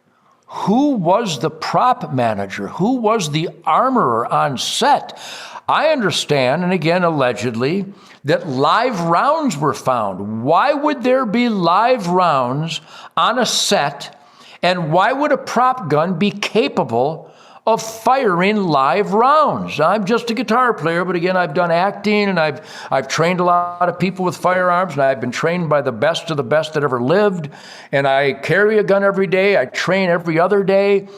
Speaker 3: Who was the prop manager? Who was the armorer on set? I understand, and again, allegedly, that live rounds were found. Why would there be live rounds on a set? And why would a prop gun be capable of firing live rounds? I'm just a guitar player, but again, I've done acting and I've trained a lot of people with firearms, and I've been trained by the best of the best that ever lived. And I carry a gun every day. I train every other day.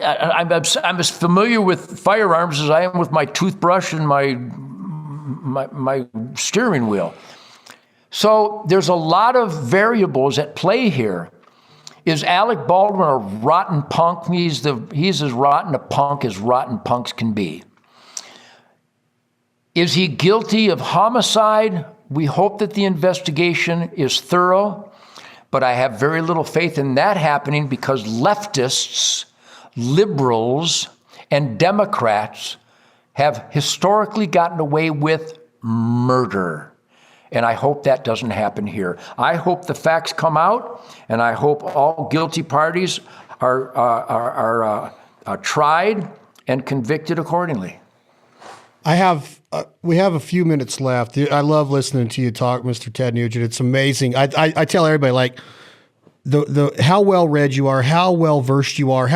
Speaker 3: I'm as familiar with firearms as I am with my toothbrush and my steering wheel. So there's a lot of variables at play here. Is Alec Baldwin a rotten punk? He's as rotten a punk as rotten punks can be. Is he guilty of homicide? We hope that the investigation is thorough, but I have very little faith in that happening because leftists, liberals, and Democrats have historically gotten away with murder. And I hope that doesn't happen here. I hope the facts come out, and I hope all guilty parties are tried and convicted accordingly.
Speaker 2: We have a few minutes left. I love listening to you talk, Mr. Ted Nugent. It's amazing. I tell everybody, like, the how well read you are, how well versed you are,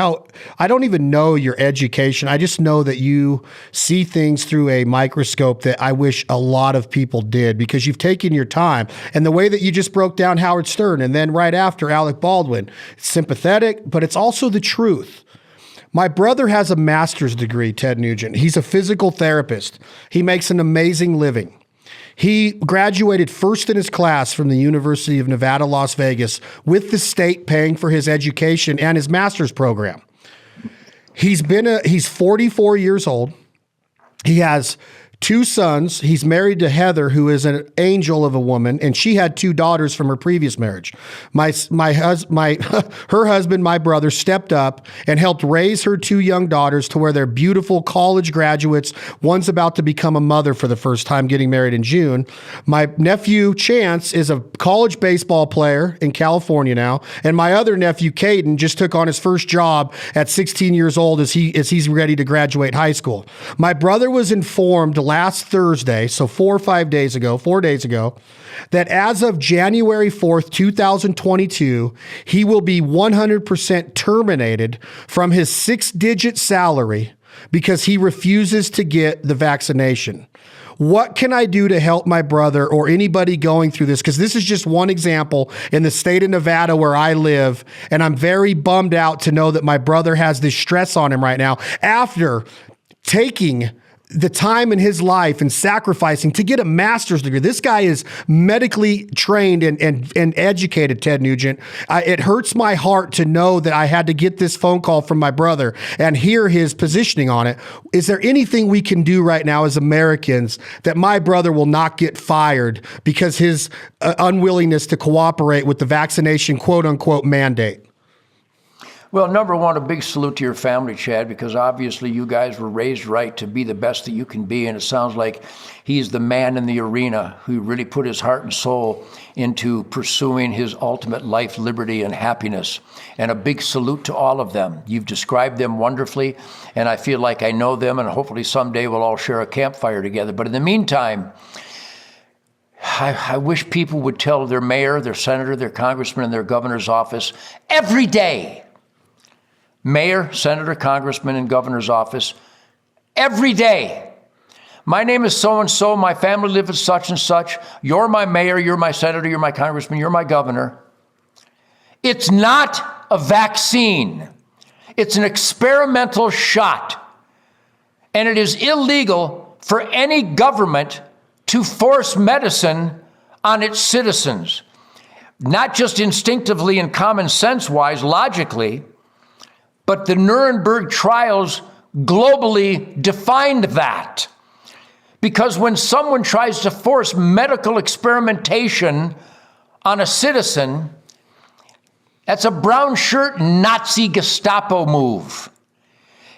Speaker 2: I don't even know your education. I just know that you see things through a microscope that I wish a lot of people did, because you've taken your time. And the way that you just broke down Howard Stern and then right after Alec Baldwin, it's sympathetic, but it's also the truth. My brother has a master's degree, Ted Nugent. He's a physical therapist. He makes an amazing living. He graduated first in his class from the University of Nevada, Las Vegas, with the state paying for his education and his master's program. He's 44 years old. He has 2 sons. He's married to Heather, who is an angel of a woman, and she had 2 daughters from her previous marriage. Her husband, my brother, stepped up and helped raise her 2 young daughters to where they're beautiful college graduates. One's about to become a mother for the first time, getting married in June. My nephew, Chance, is a college baseball player in California now, and my other nephew, Caden, just took on his first job at 16 years old as he's ready to graduate high school. My brother was informed last Thursday, so 4 days ago, that as of January 4th, 2022, he will be 100% terminated from his 6-digit salary because he refuses to get the vaccination. What can I do to help my brother or anybody going through this? Because this is just one example in the state of Nevada where I live, and I'm very bummed out to know that my brother has this stress on him right now after taking the time in his life and sacrificing to get a master's degree. This guy is medically trained and educated, Ted Nugent. It hurts my heart to know that I had to get this phone call from my brother and hear his positioning on it. Is there anything we can do right now as Americans that my brother will not get fired because his unwillingness to cooperate with the vaccination quote unquote mandate?
Speaker 3: Well, number one, a big salute to your family, Chad, because obviously you guys were raised right to be the best that you can be. And it sounds like he's the man in the arena who really put his heart and soul into pursuing his ultimate life, liberty, and happiness. And a big salute to all of them. You've described them wonderfully, and I feel like I know them, and hopefully someday we'll all share a campfire together. But in the meantime, I wish people would tell their mayor, their senator, their congressman, and their governor's office every day, mayor, senator, congressman, and governor's office, every day, my name is so-and-so, my family lives at such and such, you're my mayor, you're my senator, you're my congressman, you're my governor. It's not a vaccine. It's an experimental shot. And it is illegal for any government to force medicine on its citizens. Not just instinctively and common sense-wise, logically, but the Nuremberg trials globally defined that. Because when someone tries to force medical experimentation on a citizen, that's a brown shirt Nazi Gestapo move.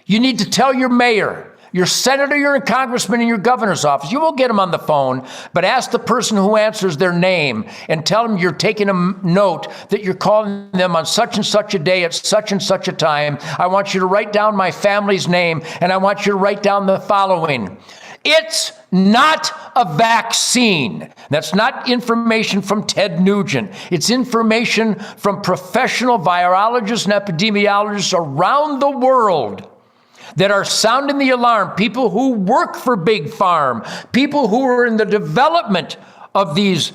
Speaker 3: You need to tell your mayor, your senator, your congressman in your governor's office. You won't get them on the phone, but ask the person who answers their name and tell them you're taking a note that you're calling them on such and such a day at such and such a time. I want you to write down my family's name, and I want you to write down the following. It's not a vaccine. That's not information from Ted Nugent. It's information from professional virologists and epidemiologists around the world that are sounding the alarm, people who work for Big Farm, people who are in the development of these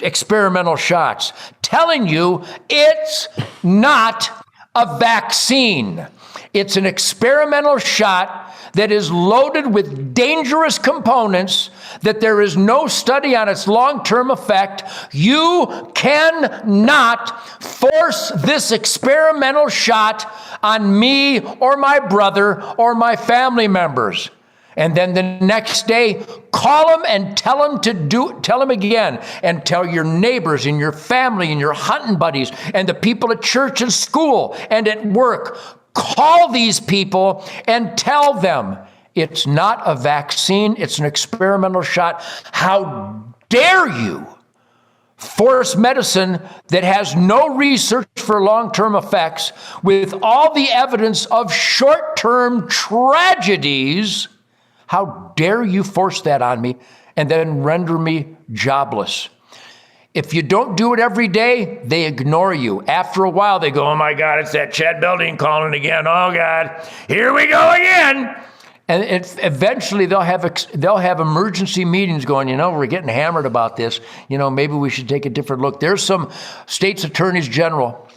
Speaker 3: experimental shots, telling you it's not a vaccine. It's an experimental shot that is loaded with dangerous components, that there is no study on its long-term effect. You cannot force this experimental shot on me or my brother or my family members. And then the next day, call them and tell them again, and tell your neighbors and your family and your hunting buddies and the people at church and school and at work. Call these people and tell them it's not a vaccine, it's an experimental shot. How dare you force medicine that has no research for long-term effects with all the evidence of short-term tragedies? How dare you force that on me and then render me jobless? If you don't do it every day, they ignore you. After a while, they go, oh my God, it's that Chad Belding calling again. Oh God, here we go again. And eventually they'll have emergency meetings going, we're getting hammered about this. Maybe we should take a different look. There's some states attorneys general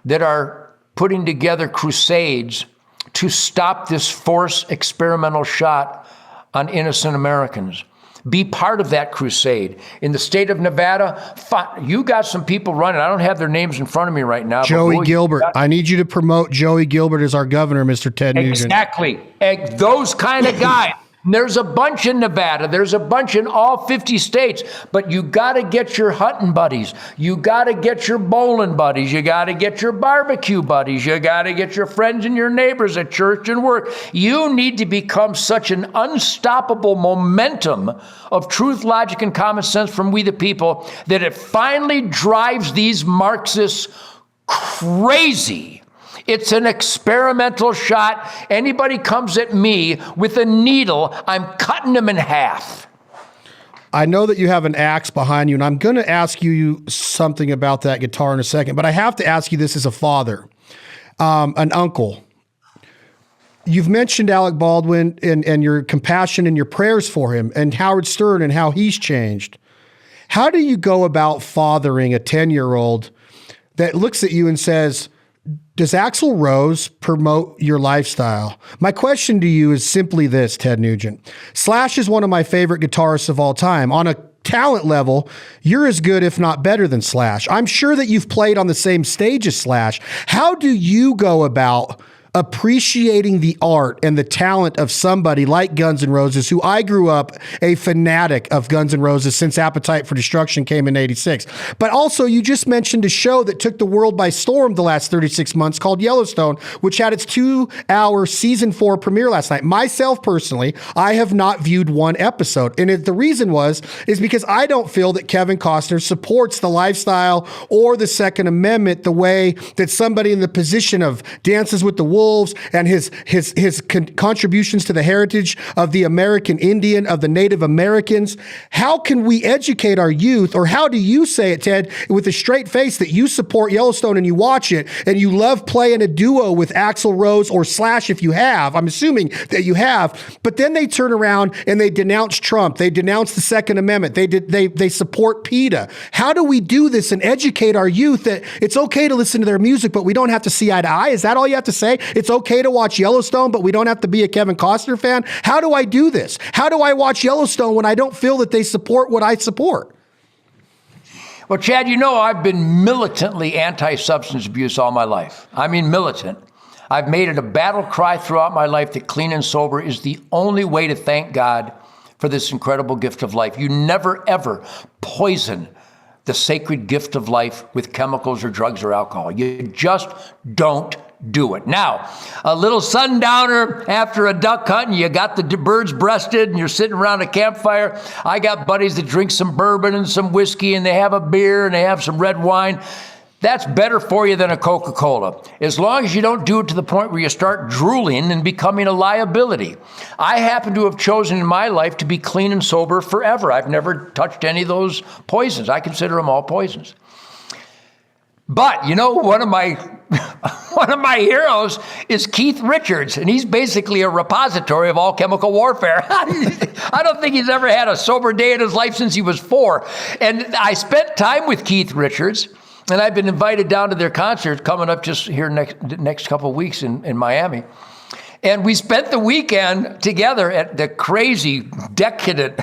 Speaker 3: that are putting together crusades to stop this forced experimental shot on innocent Americans. Be part of that crusade. In the state of Nevada, you got some people running. I don't have their names in front of me right now.
Speaker 2: Joey Gilbert. I need you to promote Joey Gilbert as our governor, Mr. Ted Nugent.
Speaker 3: Exactly. Those kind of guys. There's a bunch in Nevada. There's a bunch in all 50 states. But you got to get your hunting buddies. You got to get your bowling buddies. You got to get your barbecue buddies. You got to get your friends and your neighbors at church and work. You need to become such an unstoppable momentum of truth, logic, and common sense from we the people that it finally drives these Marxists crazy. It's an experimental shot. Anybody comes at me with a needle, I'm cutting them in half.
Speaker 2: I know that you have an axe behind you, and I'm going to ask you something about that guitar in a second, but I have to ask you this as a father, an uncle. You've mentioned Alec Baldwin and your compassion and your prayers for him, and Howard Stern and how he's changed. How do you go about fathering a 10-year-old that looks at you and says, does Axl Rose promote your lifestyle? My question to you is simply this, Ted Nugent. Slash is one of my favorite guitarists of all time. On a talent level, you're as good, if not better than Slash. I'm sure that you've played on the same stage as Slash. How do you go about appreciating the art and the talent of somebody like Guns N' Roses, who I grew up a fanatic of Guns N' Roses since Appetite for Destruction came in '86. But also, you just mentioned a show that took the world by storm the last 36 months called Yellowstone, which had its 2-hour season 4 premiere last night. Myself, personally, I have not viewed one episode. And the reason is because I don't feel that Kevin Costner supports the lifestyle or the Second Amendment the way that somebody in the position of Dances with the Wolves and his contributions to the heritage of the American Indian, of the Native Americans. How can we educate our youth, or how do you say it, Ted, with a straight face that you support Yellowstone and you watch it and you love playing a duo with Axl Rose or Slash if you have? I'm assuming that you have. But then they turn around and they denounce Trump. They denounce the Second Amendment. They support PETA. How do we do this and educate our youth that it's okay to listen to their music, but we don't have to see eye to eye? Is that all you have to say? It's okay to watch Yellowstone, but we don't have to be a Kevin Costner fan? How do I do this? How do I watch Yellowstone when I don't feel that they support what I support?
Speaker 3: Well, Chad, I've been militantly anti-substance abuse all my life. I mean, militant. I've made it a battle cry throughout my life that clean and sober is the only way to thank God for for this incredible gift of life. You never, ever poison the sacred gift of life with chemicals or drugs or alcohol. You just don't do it. Now, a little sundowner after a duck hunt, and you got the birds breasted, and you're sitting around a campfire. I got buddies that drink some bourbon and some whiskey, and they have a beer, and they have some red wine. That's better for you than a Coca-Cola, as long as you don't do it to the point where you start drooling and becoming a liability. I happen to have chosen in my life to be clean and sober forever. I've never touched any of those poisons. I consider them all poisons. But, you know, one of my heroes is Keith Richards, and he's basically a repository of all chemical warfare. I don't think he's ever had a sober day in his life since he was 4. And I spent time with Keith Richards, and I've been invited down to their concert coming up just here next couple of weeks in Miami. And we spent the weekend together at the crazy, decadent,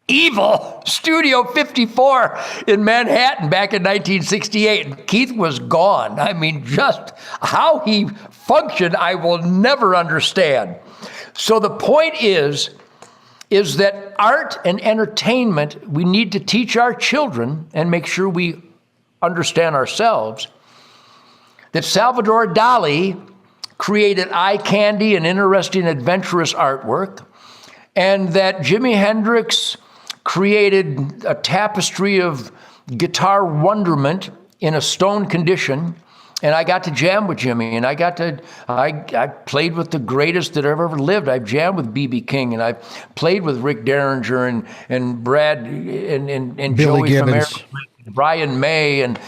Speaker 3: evil Studio 54 in Manhattan back in 1968. And Keith was gone. I mean, just how he functioned, I will never understand. So the point is that art and entertainment, we need to teach our children and make sure we understand ourselves that Salvador Dali created eye candy and interesting, adventurous artwork, and that Jimi Hendrix created a tapestry of guitar wonderment in a stone condition. And I got to jam with Jimmy, and I played with the greatest that ever lived. I've jammed with B.B. King, and I've played with Rick Derringer and Brad and
Speaker 2: Billy
Speaker 3: Joey
Speaker 2: Gibbons.
Speaker 3: from Brian May and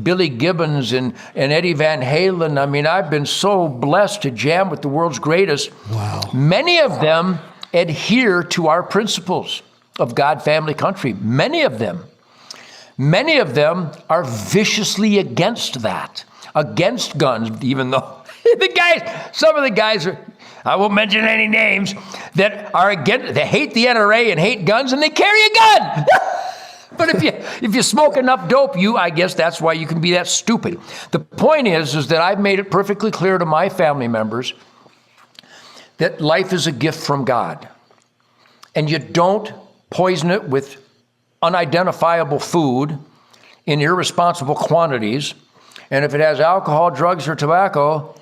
Speaker 3: Billy Gibbons and Eddie Van Halen. I mean, I've been so blessed to jam with the world's greatest.
Speaker 2: Wow.
Speaker 3: Many of them adhere to our principles of God, family, country. Many of them are viciously against that, against guns, even though some of the guys are, I won't mention any names, that are against, they hate the NRA and hate guns, and they carry a gun. But if you smoke enough dope, I guess that's why you can be that stupid. The point is that I've made it perfectly clear to my family members that life is a gift from God. And you don't poison it with unidentifiable food in irresponsible quantities. And if it has alcohol, drugs, or tobacco,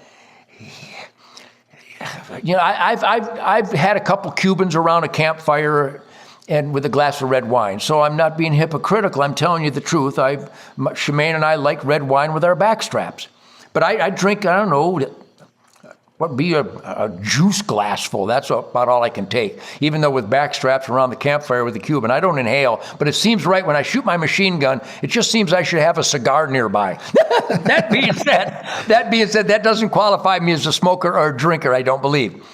Speaker 3: you know, I've had a couple Cubans around a campfire and with a glass of red wine. So I'm not being hypocritical. I'm telling you the truth. Shemaine and I like red wine with our backstraps. But I drink, I don't know, what would be a juice glass full. That's about all I can take. Even though with backstraps around the campfire with the Cuban, I don't inhale. But it seems right when I shoot my machine gun, it just seems I should have a cigar nearby. That being said, that doesn't qualify me as a smoker or a drinker, I don't believe.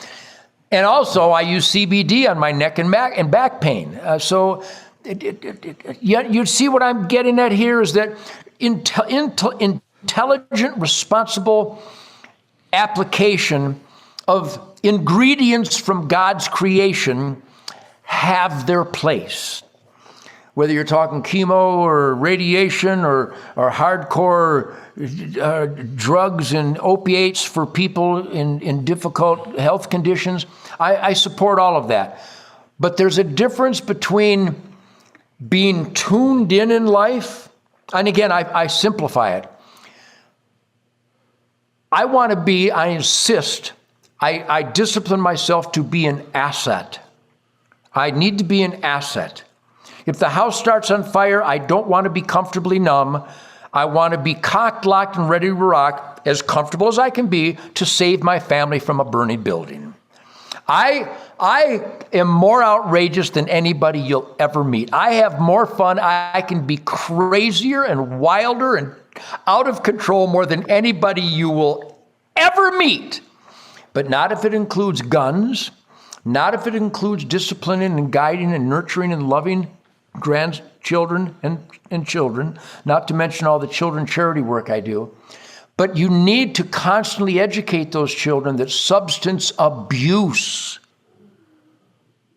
Speaker 3: And also, I use CBD on my neck and back pain. So you see what I'm getting at here is that intelligent, responsible application of ingredients from God's creation have their place. Whether you're talking chemo or radiation or hardcore drugs and opiates for people in difficult health conditions, I support all of that. But there's a difference between being tuned in life, and again, I simplify it. I insist, I discipline myself to be an asset. I need to be an asset. If the house starts on fire, I don't want to be comfortably numb. I want to be cocked, locked, and ready to rock, as comfortable as I can be, to save my family from a burning building. I am more outrageous than anybody you'll ever meet. I have more fun. I can be crazier and wilder and out of control more than anybody you will ever meet. But not if it includes guns, not if it includes disciplining and guiding and nurturing and loving grandchildren and children, not to mention all the children charity work I do. But you need to constantly educate those children that substance abuse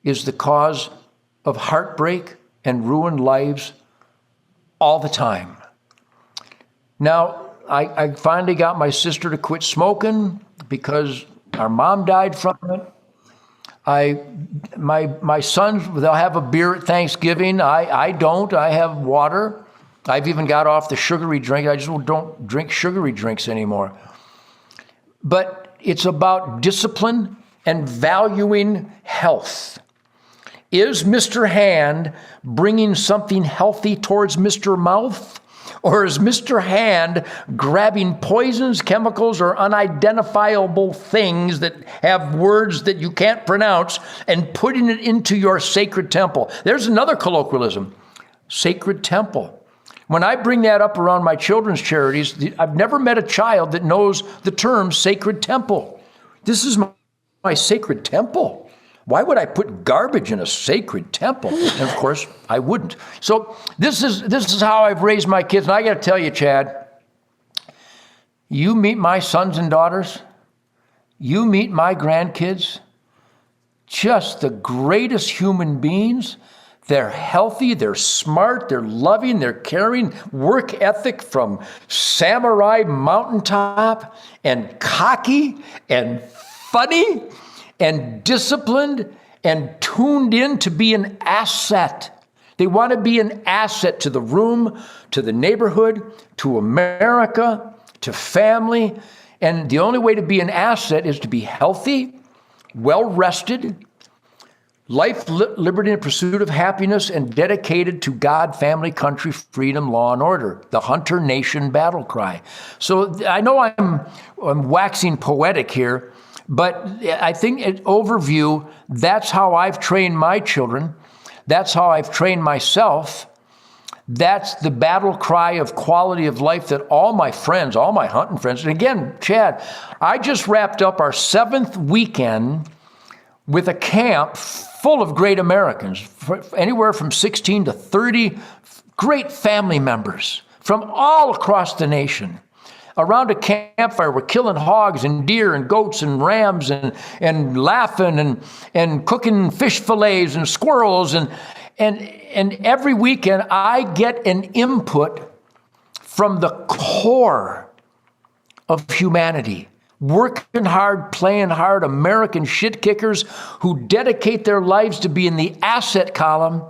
Speaker 3: is the cause of heartbreak and ruined lives all the time. Now, I finally got my sister to quit smoking because our mom died from it. My sons, they'll have a beer at Thanksgiving. I don't. I have water. I've even got off the sugary drink. I just don't drink sugary drinks anymore. But it's about discipline and valuing health. Is Mr. Hand bringing something healthy towards Mr. Mouth? Or is Mr. Hand grabbing poisons, chemicals, or unidentifiable things that have words that you can't pronounce and putting it into your sacred temple? There's another colloquialism, sacred temple. When I bring that up around my children's charities, I've never met a child that knows the term sacred temple. This is my sacred temple. Why would I put garbage in a sacred temple? And of course, I wouldn't. So this is how I've raised my kids. And I got to tell you, Chad, you meet my sons and daughters, you meet my grandkids, just the greatest human beings. They're healthy, they're smart, they're loving, they're caring, work ethic from samurai mountaintop, and cocky and funny and disciplined and tuned in to be an asset. They want to be an asset to the room, to the neighborhood, to America, to family. And the only way to be an asset is to be healthy, well-rested, life, liberty, and pursuit of happiness, and dedicated to God, family, country, freedom, law, and order. The Hunter Nation battle cry. So I know I'm waxing poetic here, but I think in overview, that's how I've trained my children. That's how I've trained myself. That's the battle cry of quality of life that all my friends, all my hunting friends, and again, Chad, I just wrapped up our 7th weekend with a camp full of great Americans, anywhere from 16 to 30 great family members from all across the nation. Around a campfire, we're killing hogs and deer and goats and rams and laughing and cooking fish fillets and squirrels. And every weekend, I get an input from the core of humanity. Working hard, playing hard, American shit kickers who dedicate their lives to be in the asset column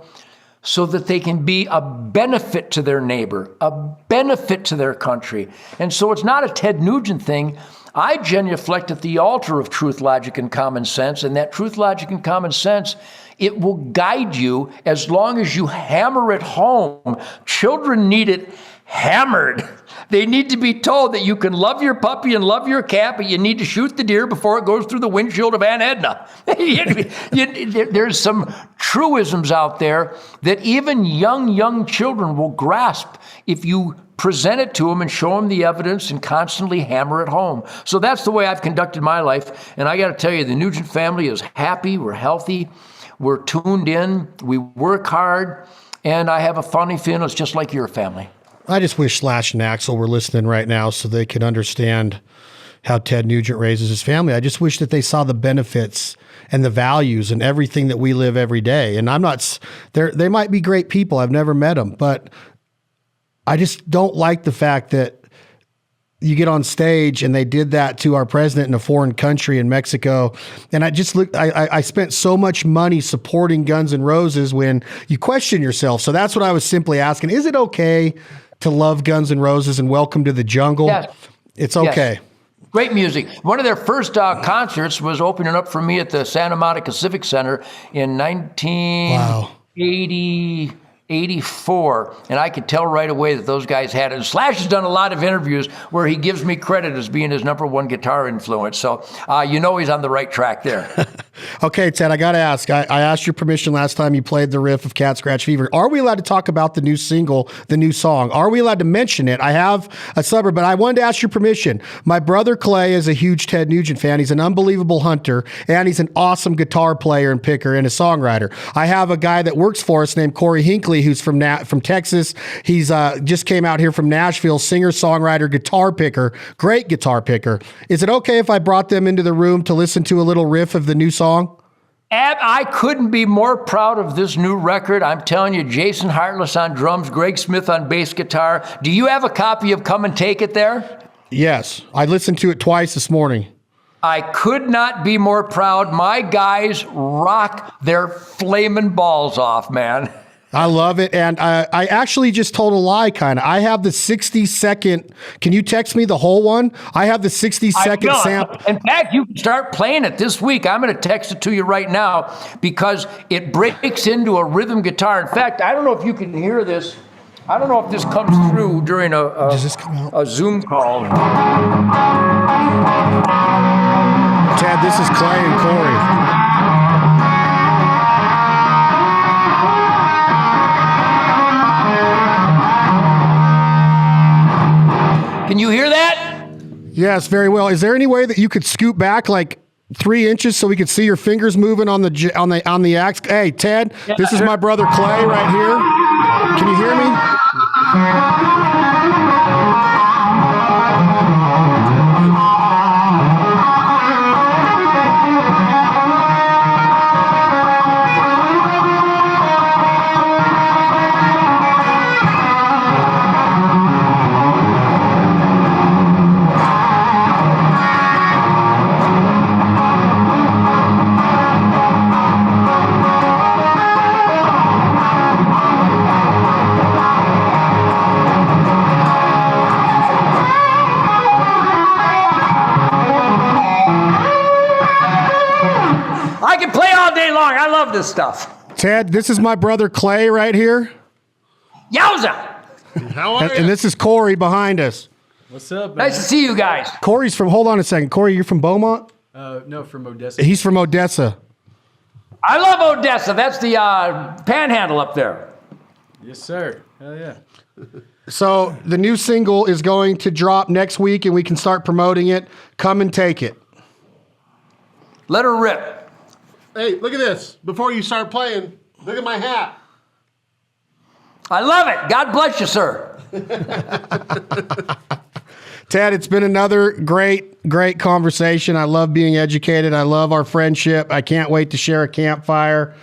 Speaker 3: so that they can be a benefit to their neighbor, a benefit to their country. And so it's not a Ted Nugent thing. I genuflect at the altar of truth, logic, and common sense, and that truth, logic, and common sense, it will guide you as long as you hammer it home. Children need it hammered. They need to be told that you can love your puppy and love your cat, but you need to shoot the deer before it goes through the windshield of Aunt Edna. There's some truisms out there that even young children will grasp if you present it to them and show them the evidence and constantly hammer it home. So that's the way I've conducted my life. And I got to tell you, the Nugent family is happy. We're healthy. We're tuned in. We work hard. And I have a funny feeling it's just like your family.
Speaker 2: I just wish Slash and Axel were listening right now so they could understand how Ted Nugent raises his family. I just wish that they saw the benefits and the values and everything that we live every day. And I'm not, they might be great people. I've never met them, but I just don't like the fact that you get on stage and they did that to our president in a foreign country in Mexico. And I just looked, I spent so much money supporting Guns N' Roses when you question yourself. So that's what I was simply asking. Is it okay to love Guns N' Roses and Welcome to the Jungle?
Speaker 3: Yes.
Speaker 2: It's okay.
Speaker 3: Yes. Great music. One of their first concerts was opening up for me at the Santa Monica Civic Center in 1984. And I could tell right away that those guys had it. And Slash has done a lot of interviews where he gives me credit as being his #1 guitar influence. So you know he's on the right track there.
Speaker 2: Okay, Ted, I got to ask. I asked your permission last time you played the riff of Cat Scratch Fever. Are we allowed to talk about the new single, the new song? Are we allowed to mention it? I have a suburb, but I wanted to ask your permission. My brother Clay is a huge Ted Nugent fan. He's an unbelievable hunter, and he's an awesome guitar player and picker and a songwriter. I have a guy that works for us named Corey Hinckley, who's from Texas. He's just came out here from Nashville, singer, songwriter, guitar picker, great guitar picker. Is it okay if I brought them into the room to listen to a little riff of the new song?
Speaker 3: I couldn't be more proud of this new record. I'm telling you, Jason Hartless on drums, Greg Smith on bass guitar. Do you have a copy of Come and Take It there?
Speaker 2: Yes. I listened to it twice this morning.
Speaker 3: I could not be more proud. My guys rock their flaming balls off, man.
Speaker 2: I love it. And I actually just told a lie, kind of. I have the 60-second. Can you text me the whole one? I have the 60-second sample.
Speaker 3: In fact, you can start playing it this week. I'm going to text it to you right now because it breaks into a rhythm guitar. In fact, I don't know if you can hear this. I don't know if this comes through during a Zoom call.
Speaker 2: Ted, this is Clay and Corey.
Speaker 3: Can you hear that?
Speaker 2: Yes, very well. Is there any way that you could scoot back like 3 inches so we could see your fingers moving on the axe? Hey, Ted, this is my brother Clay right here. Can you hear me?
Speaker 3: I can play all day long. I love this stuff.
Speaker 2: Ted, this is my brother Clay right here.
Speaker 3: Yowza!
Speaker 4: How are you?
Speaker 2: And this is Corey behind us.
Speaker 4: What's up, man?
Speaker 3: Nice to see you guys.
Speaker 2: Corey's from, hold on a second. Corey, you're from Beaumont?
Speaker 4: No, from Odessa.
Speaker 2: He's from Odessa.
Speaker 3: I love Odessa. That's the panhandle up there.
Speaker 4: Yes, sir. Hell yeah.
Speaker 2: So the new single is going to drop next week and we can start promoting it. Come and take it.
Speaker 3: Let her rip.
Speaker 5: Hey, look at this. Before you start playing, look at my hat.
Speaker 3: I love it. God bless you, sir.
Speaker 2: Ted, it's been another great conversation. I love being educated. I love our friendship. I can't wait to share a campfire.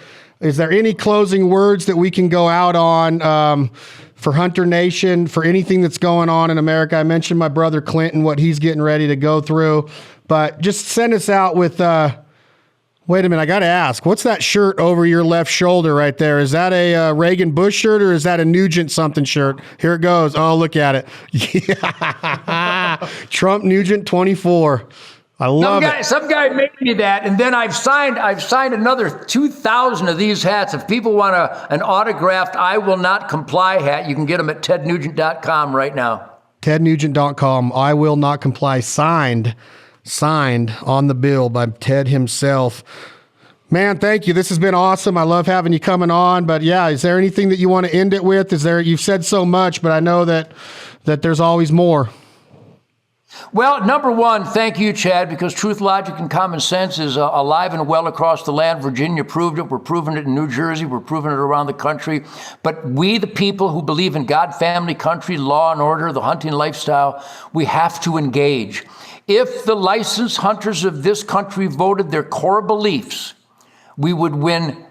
Speaker 2: Is there any closing words that we can go out on for Hunter Nation, for anything that's going on in America? I mentioned my brother Clinton, what he's getting ready to go through, but just send us out with, wait a minute, I got to ask, what's that shirt over your left shoulder right there? Is that a Reagan Bush shirt or is that a Nugent something shirt? Here it goes. Oh, look at it. Yeah. Trump Nugent 24. I love it.
Speaker 3: Some guy made me that, and then I've signed another 2,000 of these hats. If people want an autographed "I Will Not Comply" hat, you can get them at tednugent.com right now.
Speaker 2: tednugent.com. I Will Not Comply, signed on the bill by Ted himself. Man, thank you. This has been awesome. I love having you coming on. But yeah, is there anything that you want to end it with? You've said so much, but I know that there's always more.
Speaker 3: Well, number one, thank you, Chad, because truth, logic, and common sense is alive and well across the land. Virginia proved it. We're proving it in New Jersey. We're proving it around the country. But we, the people who believe in God, family, country, law and order, the hunting lifestyle, we have to engage. If the licensed hunters of this country voted their core beliefs, we would win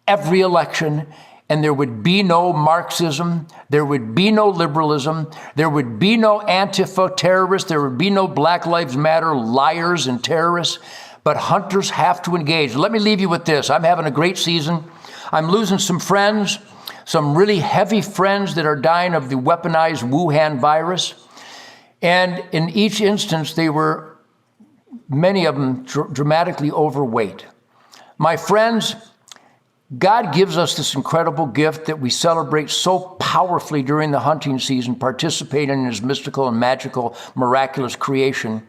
Speaker 3: every election, and there would be no Marxism, there would be no liberalism, there would be no Antifa terrorists, there would be no Black Lives Matter liars and terrorists, but hunters have to engage. Let me leave you with this. I'm having a great season. I'm losing some friends, some really heavy friends that are dying of the weaponized Wuhan virus. And in each instance, they were, many of them, dramatically overweight. My friends, God gives us this incredible gift that we celebrate so powerfully during the hunting season, participating in his mystical and magical, miraculous creation.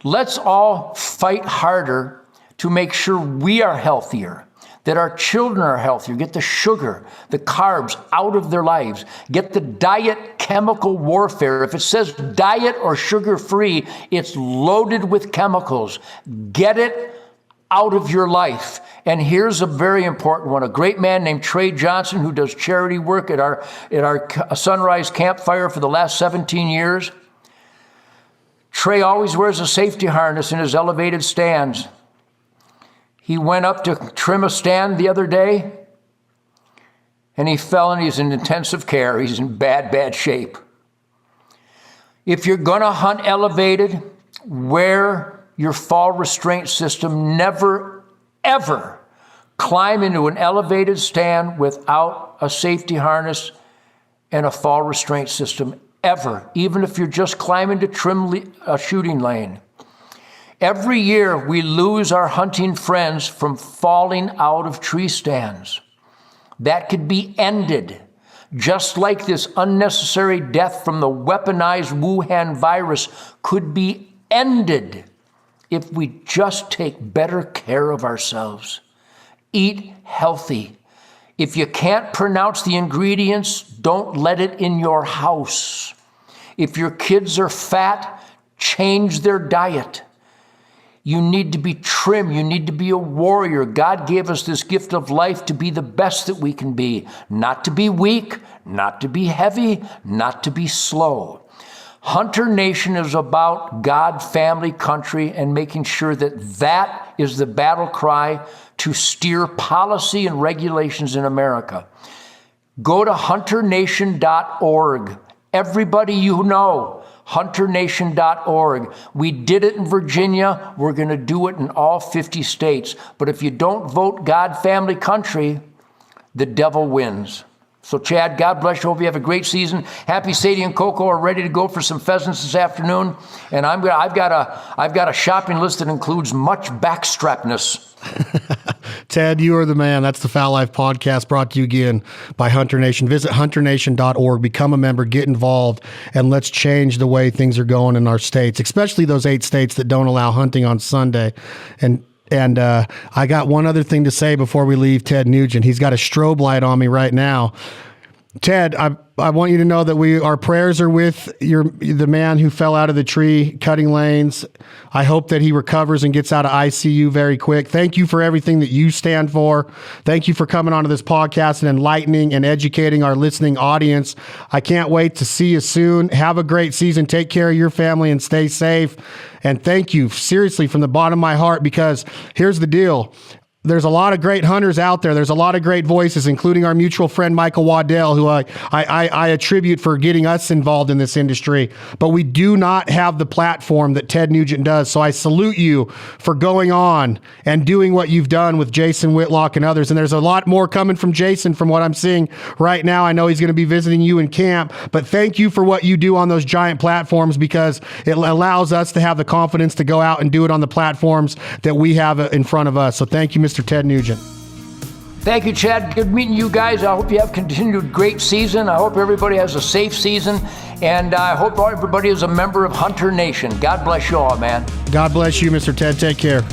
Speaker 3: Let's all fight harder to make sure we are healthier, that our children are healthier, get the sugar, the carbs out of their lives, get the diet chemical warfare. If it says diet or sugar-free, it's loaded with chemicals. Get it out of your life. And here's a very important one. A great man named Trey Johnson, who does charity work at our Sunrise Campfire for the last 17 years. Trey always wears a safety harness in his elevated stands. He went up to trim a stand the other day, and he fell, and he's in intensive care. He's in bad shape. If you're going to hunt elevated, wear your fall restraint system. Never, ever climb into an elevated stand without a safety harness and a fall restraint system, ever, even if you're just climbing to trim a shooting lane. Every year, we lose our hunting friends from falling out of tree stands. That could be ended, just like this unnecessary death from the weaponized Wuhan virus could be ended if we just take better care of ourselves. Eat healthy. If you can't pronounce the ingredients, don't let it in your house. If your kids are fat, change their diet. You need to be trim. You need to be a warrior. God gave us this gift of life to be the best that we can be, not to be weak, not to be heavy, not to be slow. Hunter Nation is about God, family, country, and making sure that that is the battle cry to steer policy and regulations in America. Go to hunternation.org. Everybody you know, hunternation.org. We did it in Virginia. We're going to do it in all 50 states. But if you don't vote God, family, country, the devil wins. So, Chad, God bless you. Hope you have a great season. Happy Sadie and Coco are ready to go for some pheasants this afternoon. And I've got a shopping list that includes much backstrapness.
Speaker 2: Ted, you are the man. That's the Foul Life Podcast, brought to you again by Hunter Nation. Visit hunternation.org, become a member, get involved, and let's change the way things are going in our states, especially those 8 states that don't allow hunting on Sunday. And I got one other thing to say before we leave Ted Nugent. He's got a strobe light on me right now. Ted, I want you to know that our prayers are with the man who fell out of the tree cutting lanes. I hope that he recovers and gets out of ICU very quick. Thank you for everything that you stand for. Thank you for coming onto this podcast and enlightening and educating our listening audience. I can't wait to see you soon. Have a great season. Take care of your family and stay safe. And thank you, seriously, from the bottom of my heart, because here's the deal. There's a lot of great hunters out there. There's a lot of great voices, including our mutual friend, Michael Waddell, who I attribute for getting us involved in this industry. But we do not have the platform that Ted Nugent does. So I salute you for going on and doing what you've done with Jason Whitlock and others. And there's a lot more coming from Jason from what I'm seeing right now. I know he's going to be visiting you in camp, but thank you for what you do on those giant platforms, because it allows us to have the confidence to go out and do it on the platforms that we have in front of us. So thank you, Mr. Ted Nugent.
Speaker 3: Thank you, Chad. Good meeting you guys. I hope you have continued great season. I hope everybody has a safe season. And I hope everybody is a member of Hunter Nation. God bless you all, man.
Speaker 2: God bless you, Mr. Ted. Take care.